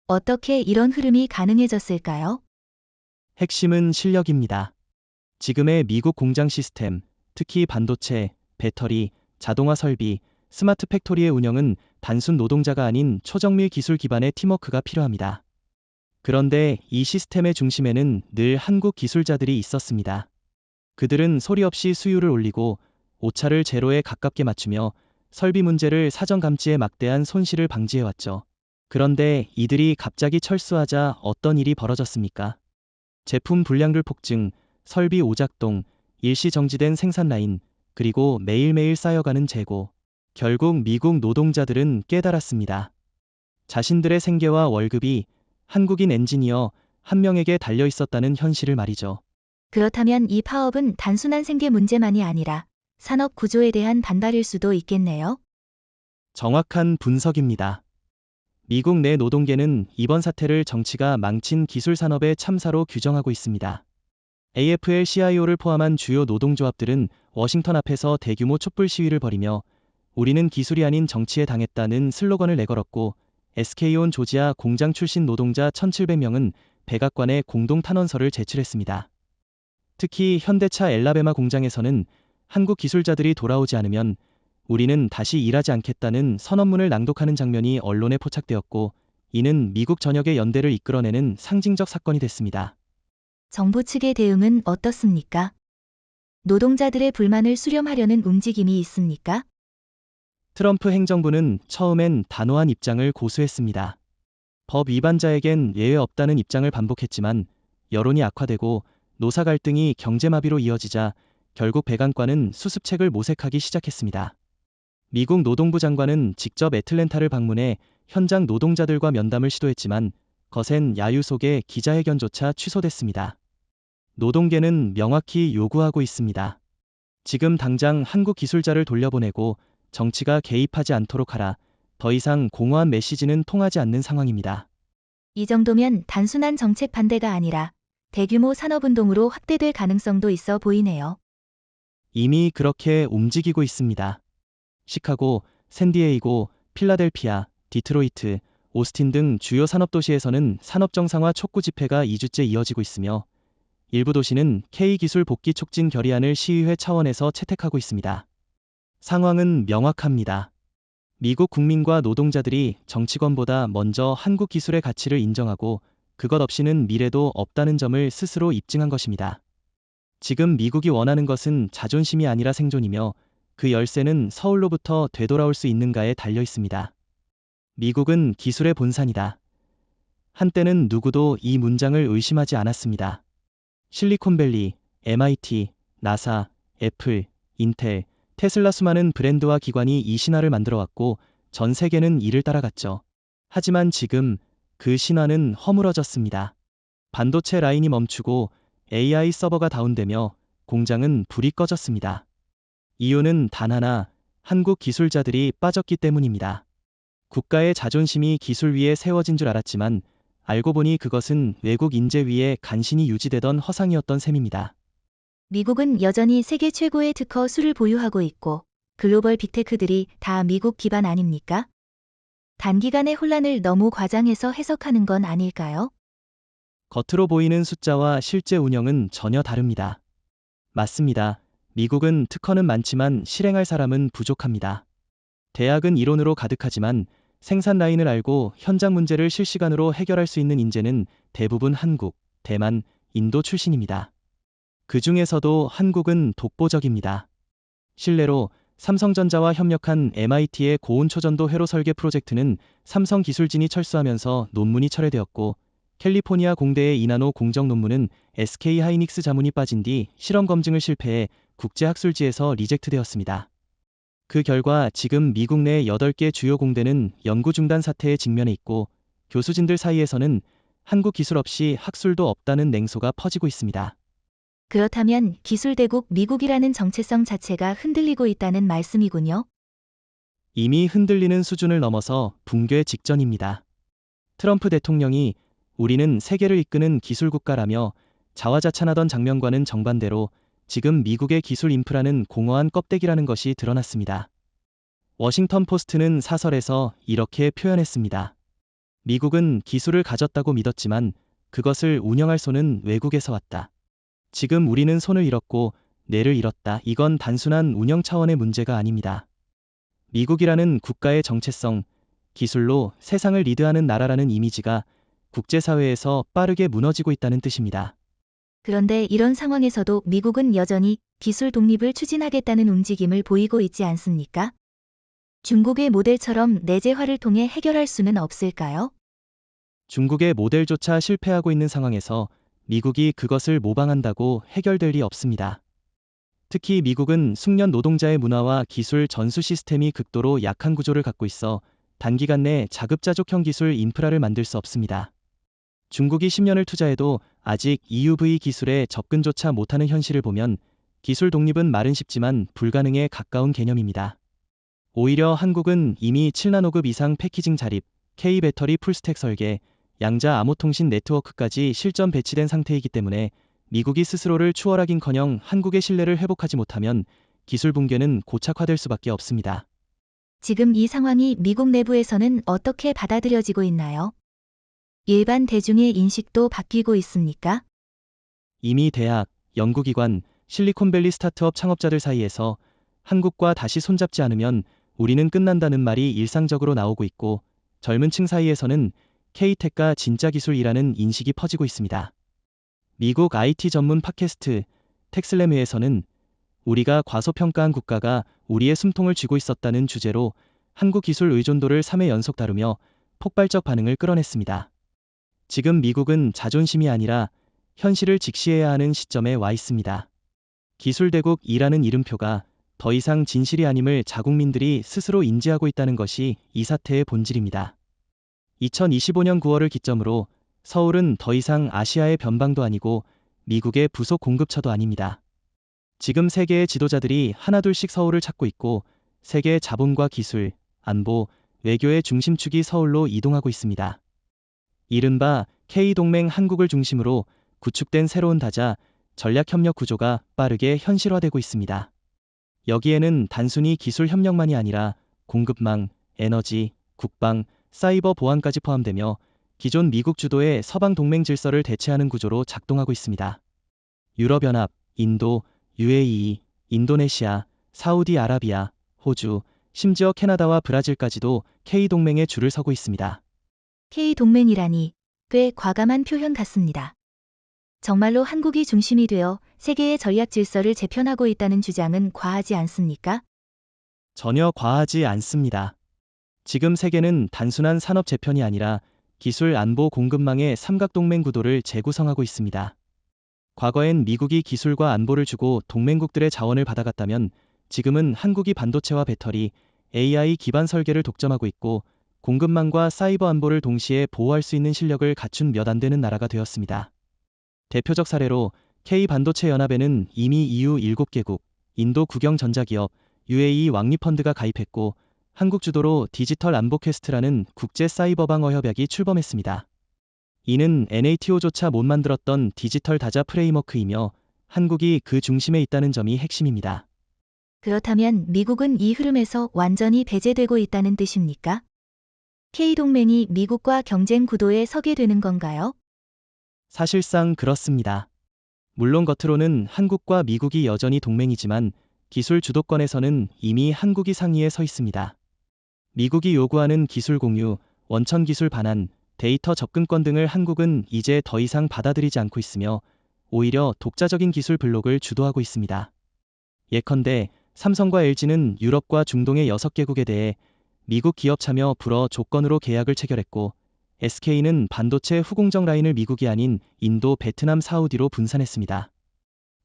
어떻게 이런 흐름이 가능해졌을까요? 핵심은 실력입니다. 지금의 미국 공장 시스템, 특히 반도체, 배터리, 자동화 설비, 스마트 팩토리의 운영은 단순 노동자가 아닌 초정밀 기술 기반의 팀워크가 필요합니다. 그런데 이 시스템의 중심에는 늘 한국 기술자들이 있었습니다. 그들은 소리 없이 수율을 올리고 오차를 제로에 가깝게 맞추며 설비 문제를 사전 감지해 막대한 손실을 방지해왔죠. 그런데 이들이 갑자기 철수하자 어떤 일이 벌어졌습니까? 제품 불량률 폭증, 설비 오작동, 일시 정지된 생산 라인, 그리고 매일매일 쌓여가는 재고. 결국 미국 노동자들은 깨달았습니다. 자신들의 생계와 월급이 한국인 엔지니어 한 명에게 달려 있었다는 현실을 말이죠. 그렇다면 이 파업은 단순한 생계 문제만이 아니라 산업 구조에 대한 반발일 수도 있겠네요. 정확한 분석입니다. 미국 내 노동계는 이번 사태를 정치가 망친 기술 산업의 참사로 규정하고 있습니다. AFL-CIO를 포함한 주요 노동조합들은 워싱턴 앞에서 대규모 촛불 시위를 벌이며 우리는 기술이 아닌 정치에 당했다는 슬로건을 내걸었고, SK온 조지아 공장 출신 노동자 1,700명은 백악관에 공동 탄원서를 제출했습니다. 특히 현대차 엘라베마 공장에서는 한국 기술자들이 돌아오지 않으면 우리는 다시 일하지 않겠다는 선언문을 낭독하는 장면이 언론에 포착되었고, 이는 미국 전역의 연대를 이끌어내는 상징적 사건이 됐습니다. 정부 측의 대응은 어떻습니까? 노동자들의 불만을 수렴하려는 움직임이 있습니까? 트럼프 행정부는 처음엔 단호한 입장을 고수했습니다. 법 위반자에겐 예외 없다는 입장을 반복했지만 여론이 악화되고 노사 갈등이 경제마비로 이어지자 결국 백악관은 수습책을 모색하기 시작했습니다. 미국 노동부 장관은 직접 애틀랜타를 방문해 현장 노동자들과 면담을 시도했지만 거센 야유 속에 기자회견조차 취소됐습니다. 노동계는 명확히 요구하고 있습니다. 지금 당장 한국 기술자를 돌려보내고 정치가 개입하지 않도록 하라. 더 이상 공허한 메시지는 통하지 않는 상황입니다. 이 정도면 단순한 정책 반대가 아니라 대규모 산업운동으로 확대될 가능성도 있어 보이네요. 이미 그렇게 움직이고 있습니다. 시카고, 샌디에이고, 필라델피아, 디트로이트, 오스틴 등 주요 산업도시에서는 산업정상화 촉구 집회가 2주째 이어지고 있으며 일부 도시는 K기술 복귀 촉진 결의안을 시의회 차원에서 채택하고 있습니다. 상황은 명확합니다. 미국 국민과 노동자들이 정치권보다 먼저 한국 기술의 가치를 인정하고 그것 없이는 미래도 없다는 점을 스스로 입증한 것입니다. 지금 미국이 원하는 것은 자존심이 아니라 생존이며 그 열쇠는 서울로부터 되돌아올 수 있는가에 달려 있습니다. 미국은 기술의 본산이다. 한때는 누구도 이 문장을 의심하지 않았습니다. 실리콘밸리, MIT, 나사, 애플, 인텔, 테슬라 수많은 브랜드와 기관이 이 신화를 만들어왔고 전 세계는 이를 따라갔죠. 하지만 지금 그 신화는 허물어졌습니다. 반도체 라인이 멈추고 AI 서버가 다운되며 공장은 불이 꺼졌습니다. 이유는 단 하나, 한국 기술자들이 빠졌기 때문입니다. 국가의 자존심이 기술 위에 세워진 줄 알았지만 알고 보니 그것은 외국 인재 위에 간신히 유지되던 허상이었던 셈입니다. 미국은 여전히 세계 최고의 특허 수를 보유하고 있고 글로벌 빅테크들이 다 미국 기반 아닙니까? 단기간의 혼란을 너무 과장해서 해석하는 건 아닐까요? 겉으로 보이는 숫자와 실제 운영은 전혀 다릅니다. 맞습니다. 미국은 특허는 많지만 실행할 사람은 부족합니다. 대학은 이론으로 가득하지만 생산 라인을 알고 현장 문제를 실시간으로 해결할 수 있는 인재는 대부분 한국, 대만, 인도 출신입니다. 그 중에서도 한국은 독보적입니다. 실례로 삼성전자와 협력한 MIT의 고온초전도 회로 설계 프로젝트는 삼성 기술진이 철수하면서 논문이 철회되었고, 캘리포니아 공대의 이나노 공정 논문은 SK 하이닉스 자문이 빠진 뒤 실험 검증을 실패해 국제학술지에서 리젝트되었습니다. 그 결과 지금 미국 내 8개 주요 공대는 연구 중단 사태에 직면해 있고 교수진들 사이에서는 한국 기술 없이 학술도 없다는 냉소가 퍼지고 있습니다. 그렇다면 기술대국 미국이라는 정체성 자체가 흔들리고 있다는 말씀이군요. 이미 흔들리는 수준을 넘어서 붕괴 직전입니다. 트럼프 대통령이 우리는 세계를 이끄는 기술국가라며 자화자찬하던 장면과는 정반대로 지금 미국의 기술 인프라는 공허한 껍데기라는 것이 드러났습니다. 워싱턴 포스트는 사설에서 이렇게 표현했습니다. 미국은 기술을 가졌다고 믿었지만 그것을 운영할 손은 외국에서 왔다. 지금 우리는 손을 잃었고 뇌를 잃었다. 이건 단순한 운영 차원의 문제가 아닙니다. 미국이라는 국가의 정체성, 기술로 세상을 리드하는 나라라는 이미지가 국제사회에서 빠르게 무너지고 있다는 뜻입니다. 그런데 이런 상황에서도 미국은 여전히 기술 독립을 추진하겠다는 움직임을 보이고 있지 않습니까? 중국의 모델처럼 내재화를 통해 해결할 수는 없을까요? 중국의 모델조차 실패하고 있는 상황에서 미국이 그것을 모방한다고 해결될 리 없습니다. 특히 미국은 숙련 노동자의 문화와 기술 전수 시스템이 극도로 약한 구조를 갖고 있어 단기간 내 자급자족형 기술 인프라를 만들 수 없습니다. 중국이 10년을 투자해도 아직 EUV 기술에 접근조차 못하는 현실을 보면 기술 독립은 말은 쉽지만 불가능에 가까운 개념입니다. 오히려 한국은 이미 7나노급 이상 패키징 자립, K-배터리 풀스택 설계, 양자 암호통신 네트워크까지 실전 배치된 상태이기 때문에 미국이 스스로를 추월하긴커녕 한국의 신뢰를 회복하지 못하면 기술 붕괴는 고착화될 수밖에 없습니다. 지금 이 상황이 미국 내부에서는 어떻게 받아들여지고 있나요? 일반 대중의 인식도 바뀌고 있습니까? 이미 대학, 연구기관, 실리콘밸리 스타트업 창업자들 사이에서 한국과 다시 손잡지 않으면 우리는 끝난다는 말이 일상적으로 나오고 있고 젊은 층 사이에서는 K-텍과 진짜 기술이라는 인식이 퍼지고 있습니다. 미국 IT 전문 팟캐스트 텍슬램회에서는 우리가 과소평가한 국가가 우리의 숨통을 쥐고 있었다는 주제로 한국 기술 의존도를 3회 연속 다루며 폭발적 반응을 끌어냈습니다. 지금 미국은 자존심이 아니라 현실을 직시해야 하는 시점에 와 있습니다. 기술대국이라는 이름표가 더 이상 진실이 아님을 자국민들이 스스로 인지하고 있다는 것이 이 사태의 본질입니다. 2025년 9월을 기점으로 서울은 더 이상 아시아의 변방도 아니고 미국의 부속 공급처도 아닙니다. 지금 세계의 지도자들이 하나둘씩 서울을 찾고 있고 세계의 자본과 기술, 안보, 외교의 중심축이 서울로 이동하고 있습니다. 이른바 K동맹 한국을 중심으로 구축된 새로운 다자 전략협력 구조가 빠르게 현실화되고 있습니다. 여기에는 단순히 기술 협력만이 아니라 공급망, 에너지, 국방, 사이버 보안까지 포함되며 기존 미국 주도의 서방 동맹 질서를 대체하는 구조로 작동하고 있습니다. 유럽연합, 인도, UAE, 인도네시아, 사우디아라비아, 호주, 심지어 캐나다와 브라질까지도 K동맹에 줄을 서고 있습니다. K동맹이라니 꽤 과감한 표현 같습니다. 정말로 한국이 중심이 되어 세계의 전략 질서를 재편하고 있다는 주장은 과하지 않습니까? 전혀 과하지 않습니다. 지금 세계는 단순한 산업 재편이 아니라 기술 안보 공급망의 삼각동맹 구도를 재구성하고 있습니다. 과거엔 미국이 기술과 안보를 주고 동맹국들의 자원을 받아갔다면 지금은 한국이 반도체와 배터리, AI 기반 설계를 독점하고 있고 공급망과 사이버 안보를 동시에 보호할 수 있는 실력을 갖춘 몇 안 되는 나라가 되었습니다. 대표적 사례로 K반도체 연합에는 이미 EU 7개국, 인도 국영전자기업, UAE 왕립펀드가 가입했고 한국 주도로 디지털 안보 퀘스트라는 국제 사이버 방어 협약이 출범했습니다. 이는 NATO조차 못 만들었던 디지털 다자 프레임워크이며 한국이 그 중심에 있다는 점이 핵심입니다. 그렇다면 미국은 이 흐름에서 완전히 배제되고 있다는 뜻입니까? K동맹이 미국과 경쟁 구도에 서게 되는 건가요? 사실상 그렇습니다. 물론 겉으로는 한국과 미국이 여전히 동맹이지만 기술 주도권에서는 이미 한국이 상위에 서 있습니다. 미국이 요구하는 기술 공유, 원천 기술 반환, 데이터 접근권 등을 한국은 이제 더 이상 받아들이지 않고 있으며 오히려 독자적인 기술 블록을 주도하고 있습니다. 예컨대 삼성과 LG는 유럽과 중동의 6개국에 대해 미국 기업 참여 불허 조건으로 계약을 체결했고 SK는 반도체 후공정 라인을 미국이 아닌 인도, 베트남, 사우디로 분산했습니다.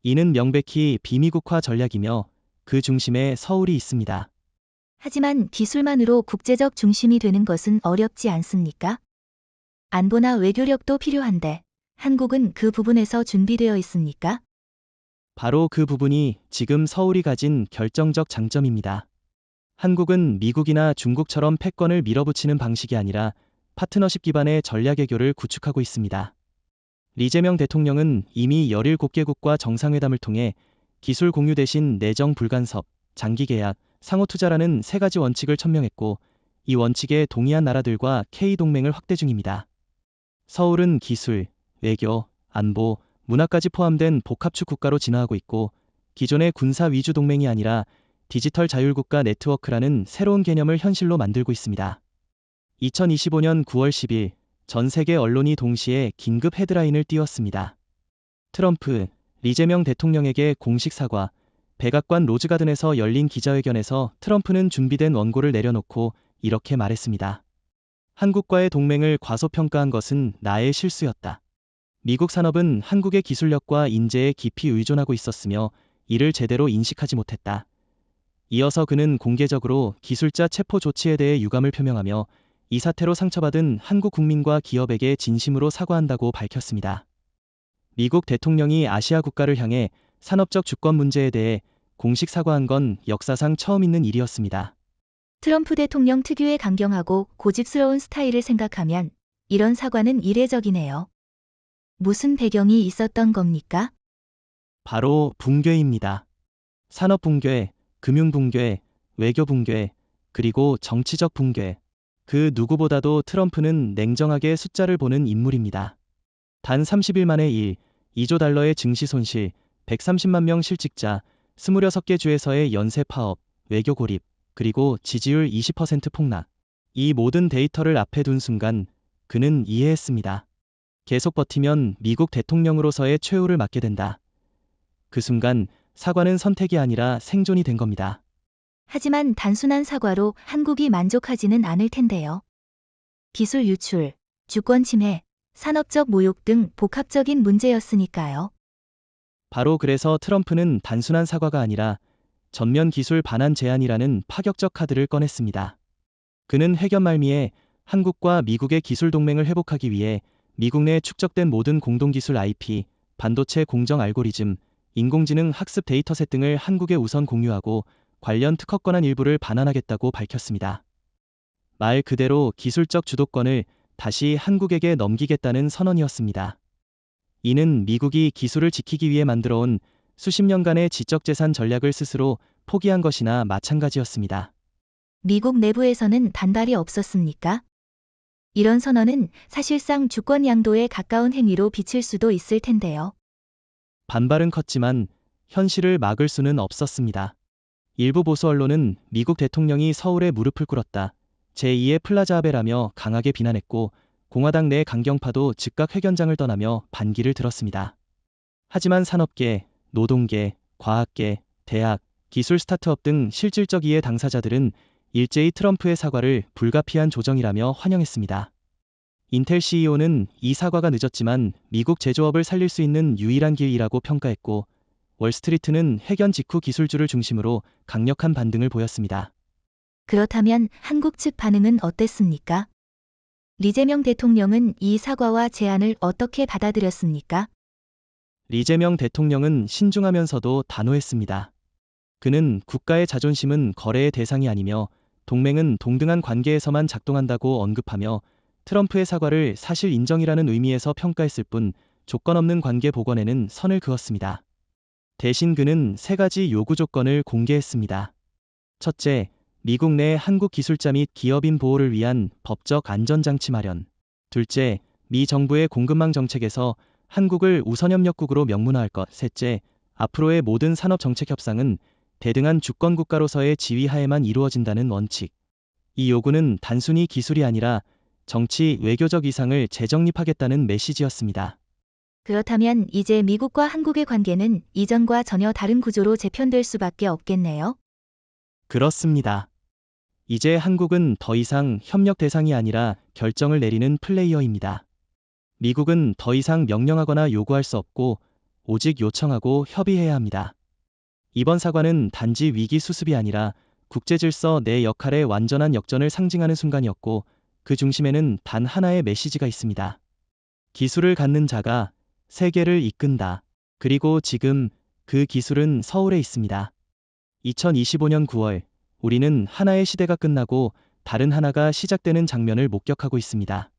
이는 명백히 비미국화 전략이며 그 중심에 서울이 있습니다. 하지만 기술만으로 국제적 중심이 되는 것은 어렵지 않습니까? 안보나 외교력도 필요한데 한국은 그 부분에서 준비되어 있습니까? 바로 그 부분이 지금 서울이 가진 결정적 장점입니다. 한국은 미국이나 중국처럼 패권을 밀어붙이는 방식이 아니라 파트너십 기반의 전략 외교를 구축하고 있습니다. 리재명 대통령은 이미 17개국과 정상회담을 통해 기술 공유 대신 내정 불간섭, 장기 계약, 상호 투자라는 3가지 원칙을 천명했고 이 원칙에 동의한 나라들과 K동맹을 확대 중입니다. 서울은 기술, 외교, 안보, 문화까지 포함된 복합축 국가로 진화하고 있고, 기존의 군사 위주 동맹이 아니라 디지털 자율국가 네트워크라는 새로운 개념을 현실로 만들고 있습니다. 2025년 9월 10일 전 세계 언론이 동시에 긴급 헤드라인을 띄웠습니다. 트럼프, 이재명 대통령에게 공식 사과. 백악관 로즈가든에서 열린 기자회견에서 트럼프는 준비된 원고를 내려놓고 이렇게 말했습니다. 한국과의 동맹을 과소평가한 것은 나의 실수였다. 미국 산업은 한국의 기술력과 인재에 깊이 의존하고 있었으며 이를 제대로 인식하지 못했다. 이어서 그는 공개적으로 기술자 체포 조치에 대해 유감을 표명하며 이 사태로 상처받은 한국 국민과 기업에게 진심으로 사과한다고 밝혔습니다. 미국 대통령이 아시아 국가를 향해 산업적 주권 문제에 대해 공식 사과한 건 역사상 처음 있는 일이었습니다. 트럼프 대통령 특유의 강경하고 고집스러운 스타일을 생각하면 이런 사과는 이례적이네요. 무슨 배경이 있었던 겁니까? 바로 붕괴입니다. 산업 붕괴, 금융 붕괴, 외교 붕괴, 그리고 정치적 붕괴. 그 누구보다도 트럼프는 냉정하게 숫자를 보는 인물입니다. 단 30일 만에 2조 달러의 증시 손실, 130만 명 실직자, 26개 주에서의 연쇄 파업, 외교 고립, 그리고 지지율 20% 폭락. 이 모든 데이터를 앞에 둔 순간 그는 이해했습니다. 계속 버티면 미국 대통령으로서의 최후를 맞게 된다. 그 순간 사과는 선택이 아니라 생존이 된 겁니다. 하지만 단순한 사과로 한국이 만족하지는 않을 텐데요. 기술 유출, 주권 침해, 산업적 모욕 등 복합적인 문제였으니까요. 바로 그래서 트럼프는 단순한 사과가 아니라 전면 기술 반환 제안이라는 파격적 카드를 꺼냈습니다. 그는 회견 말미에 한국과 미국의 기술 동맹을 회복하기 위해 미국 내 축적된 모든 공동기술 IP, 반도체 공정 알고리즘, 인공지능 학습 데이터셋 등을 한국에 우선 공유하고 관련 특허 권한 일부를 반환하겠다고 밝혔습니다. 말 그대로 기술적 주도권을 다시 한국에게 넘기겠다는 선언이었습니다. 이는 미국이 기술을 지키기 위해 만들어온 수십 년간의 지적재산 전략을 스스로 포기한 것이나 마찬가지였습니다. 미국 내부에서는 반발이 없었습니까? 이런 선언은 사실상 주권 양도에 가까운 행위로 비칠 수도 있을 텐데요. 반발은 컸지만 현실을 막을 수는 없었습니다. 일부 보수 언론은 미국 대통령이 서울에 무릎을 꿇었다. 제2의 플라자 아베라며 강하게 비난했고 공화당 내 강경파도 즉각 회견장을 떠나며 반기를 들었습니다. 하지만 산업계, 노동계, 과학계, 대학, 기술 스타트업 등 실질적 이해 당사자들은 일제히 트럼프의 사과를 불가피한 조정이라며 환영했습니다. 인텔 CEO는 이 사과가 늦었지만 미국 제조업을 살릴 수 있는 유일한 길이라고 평가했고, 월스트리트는 회견 직후 기술주를 중심으로 강력한 반등을 보였습니다. 그렇다면 한국 측 반응은 어땠습니까? 이재명 대통령은 이 사과와 제안을 어떻게 받아들였습니까? 이재명 대통령은 신중하면서도 단호했습니다. 그는 국가의 자존심은 거래의 대상이 아니며 동맹은 동등한 관계에서만 작동한다고 언급하며 트럼프의 사과를 사실 인정이라는 의미에서 평가했을 뿐 조건 없는 관계 복원에는 선을 그었습니다. 대신 그는 세 가지 요구 조건을 공개했습니다. 첫째, 미국 내 한국 기술자 및 기업인 보호를 위한 법적 안전장치 마련. 둘째, 미 정부의 공급망 정책에서 한국을 우선협력국으로 명문화할 것. 셋째, 앞으로의 모든 산업 정책 협상은 대등한 주권 국가로서의 지휘 하에만 이루어진다는 원칙. 이 요구는 단순히 기술이 아니라 정치, 외교적 이상을 재정립하겠다는 메시지였습니다. 그렇다면 이제 미국과 한국의 관계는 이전과 전혀 다른 구조로 재편될 수밖에 없겠네요. 그렇습니다. 이제 한국은 더 이상 협력 대상이 아니라 결정을 내리는 플레이어입니다. 미국은 더 이상 명령하거나 요구할 수 없고 오직 요청하고 협의해야 합니다. 이번 사과는 단지 위기 수습이 아니라 국제 질서 내 역할의 완전한 역전을 상징하는 순간이었고, 그 중심에는 단 하나의 메시지가 있습니다. 기술을 갖는 자가 세계를 이끈다. 그리고 지금 그 기술은 서울에 있습니다. 2025년 9월, 우리는 하나의 시대가 끝나고 다른 하나가 시작되는 장면을 목격하고 있습니다.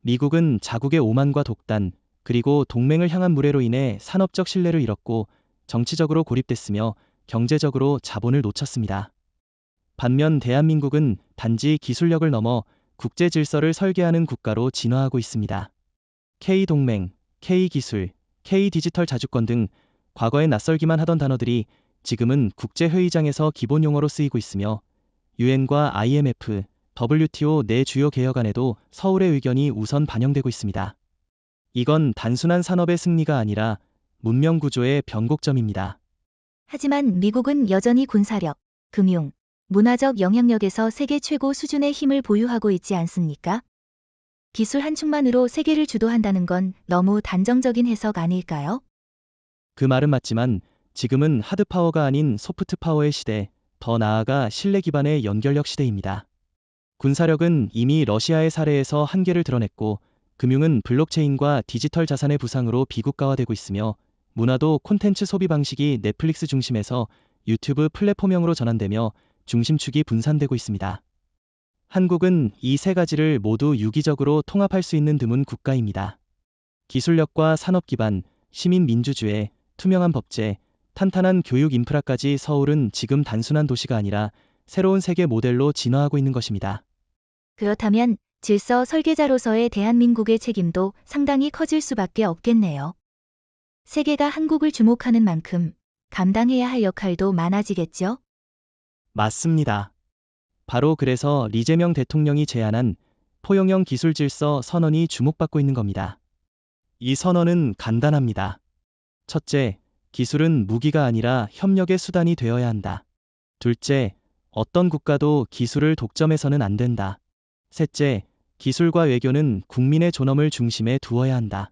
미국은 자국의 오만과 독단, 그리고 동맹을 향한 무례로 인해 산업적 신뢰를 잃었고 정치적으로 고립됐으며 경제적으로 자본을 놓쳤습니다. 반면 대한민국은 단지 기술력을 넘어 국제 질서를 설계하는 국가로 진화하고 있습니다. K동맹, K기술, K디지털 자주권 등 과거엔 낯설기만 하던 단어들이 지금은 국제회의장에서 기본 용어로 쓰이고 있으며 유엔과 IMF, WTO 내 주요 개혁안에도 서울의 의견이 우선 반영되고 있습니다. 이건 단순한 산업의 승리가 아니라 문명 구조의 변곡점입니다. 하지만 미국은 여전히 군사력, 금융, 문화적 영향력에서 세계 최고 수준의 힘을 보유하고 있지 않습니까? 기술 한 축만으로 세계를 주도한다는 건 너무 단정적인 해석 아닐까요? 그 말은 맞지만 지금은 하드파워가 아닌 소프트파워의 시대, 더 나아가 신뢰 기반의 연결력 시대입니다. 군사력은 이미 러시아의 사례에서 한계를 드러냈고, 금융은 블록체인과 디지털 자산의 부상으로 비국가화되고 있으며, 문화도 콘텐츠 소비 방식이 넷플릭스 중심에서 유튜브 플랫폼형으로 전환되며 중심축이 분산되고 있습니다. 한국은 이 세 가지를 모두 유기적으로 통합할 수 있는 드문 국가입니다. 기술력과 산업 기반, 시민 민주주의, 투명한 법제, 탄탄한 교육 인프라까지 서울은 지금 단순한 도시가 아니라 새로운 세계 모델로 진화하고 있는 것입니다. 그렇다면 질서 설계자로서의 대한민국의 책임도 상당히 커질 수밖에 없겠네요. 세계가 한국을 주목하는 만큼 감당해야 할 역할도 많아지겠죠? 맞습니다. 바로 그래서 리재명 대통령이 제안한 포용형 기술 질서 선언이 주목받고 있는 겁니다. 이 선언은 간단합니다. 첫째, 기술은 무기가 아니라 협력의 수단이 되어야 한다. 둘째, 어떤 국가도 기술을 독점해서는 안 된다. 셋째, 기술과 외교는 국민의 존엄을 중심에 두어야 한다.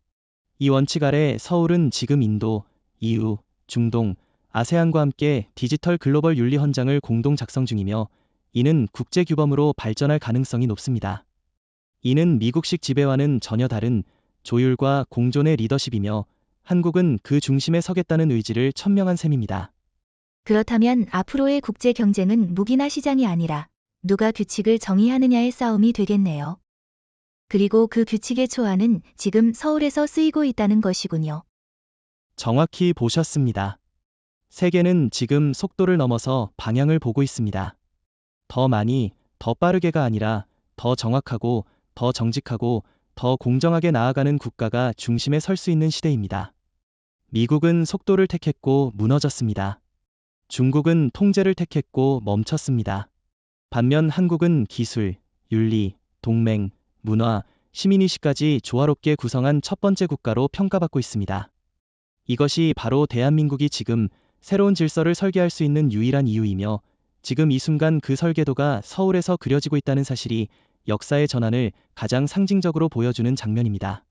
이 원칙 아래 서울은 지금 인도, EU, 중동, 아세안과 함께 디지털 글로벌 윤리 헌장을 공동 작성 중이며, 이는 국제 규범으로 발전할 가능성이 높습니다. 이는 미국식 지배와는 전혀 다른 조율과 공존의 리더십이며, 한국은 그 중심에 서겠다는 의지를 천명한 셈입니다. 그렇다면 앞으로의 국제 경쟁은 무기나 시장이 아니라 누가 규칙을 정의하느냐의 싸움이 되겠네요. 그리고 그 규칙의 초안은 지금 서울에서 쓰이고 있다는 것이군요. 정확히 보셨습니다. 세계는 지금 속도를 넘어서 방향을 보고 있습니다. 더 많이, 더 빠르게가 아니라 더 정확하고, 더 정직하고, 더 공정하게 나아가는 국가가 중심에 설 수 있는 시대입니다. 미국은 속도를 택했고 무너졌습니다. 중국은 통제를 택했고 멈췄습니다. 반면 한국은 기술, 윤리, 동맹, 문화, 시민의식까지 조화롭게 구성한 첫 번째 국가로 평가받고 있습니다. 이것이 바로 대한민국이 지금 새로운 질서를 설계할 수 있는 유일한 이유이며, 지금 이 순간 그 설계도가 서울에서 그려지고 있다는 사실이 역사의 전환을 가장 상징적으로 보여주는 장면입니다.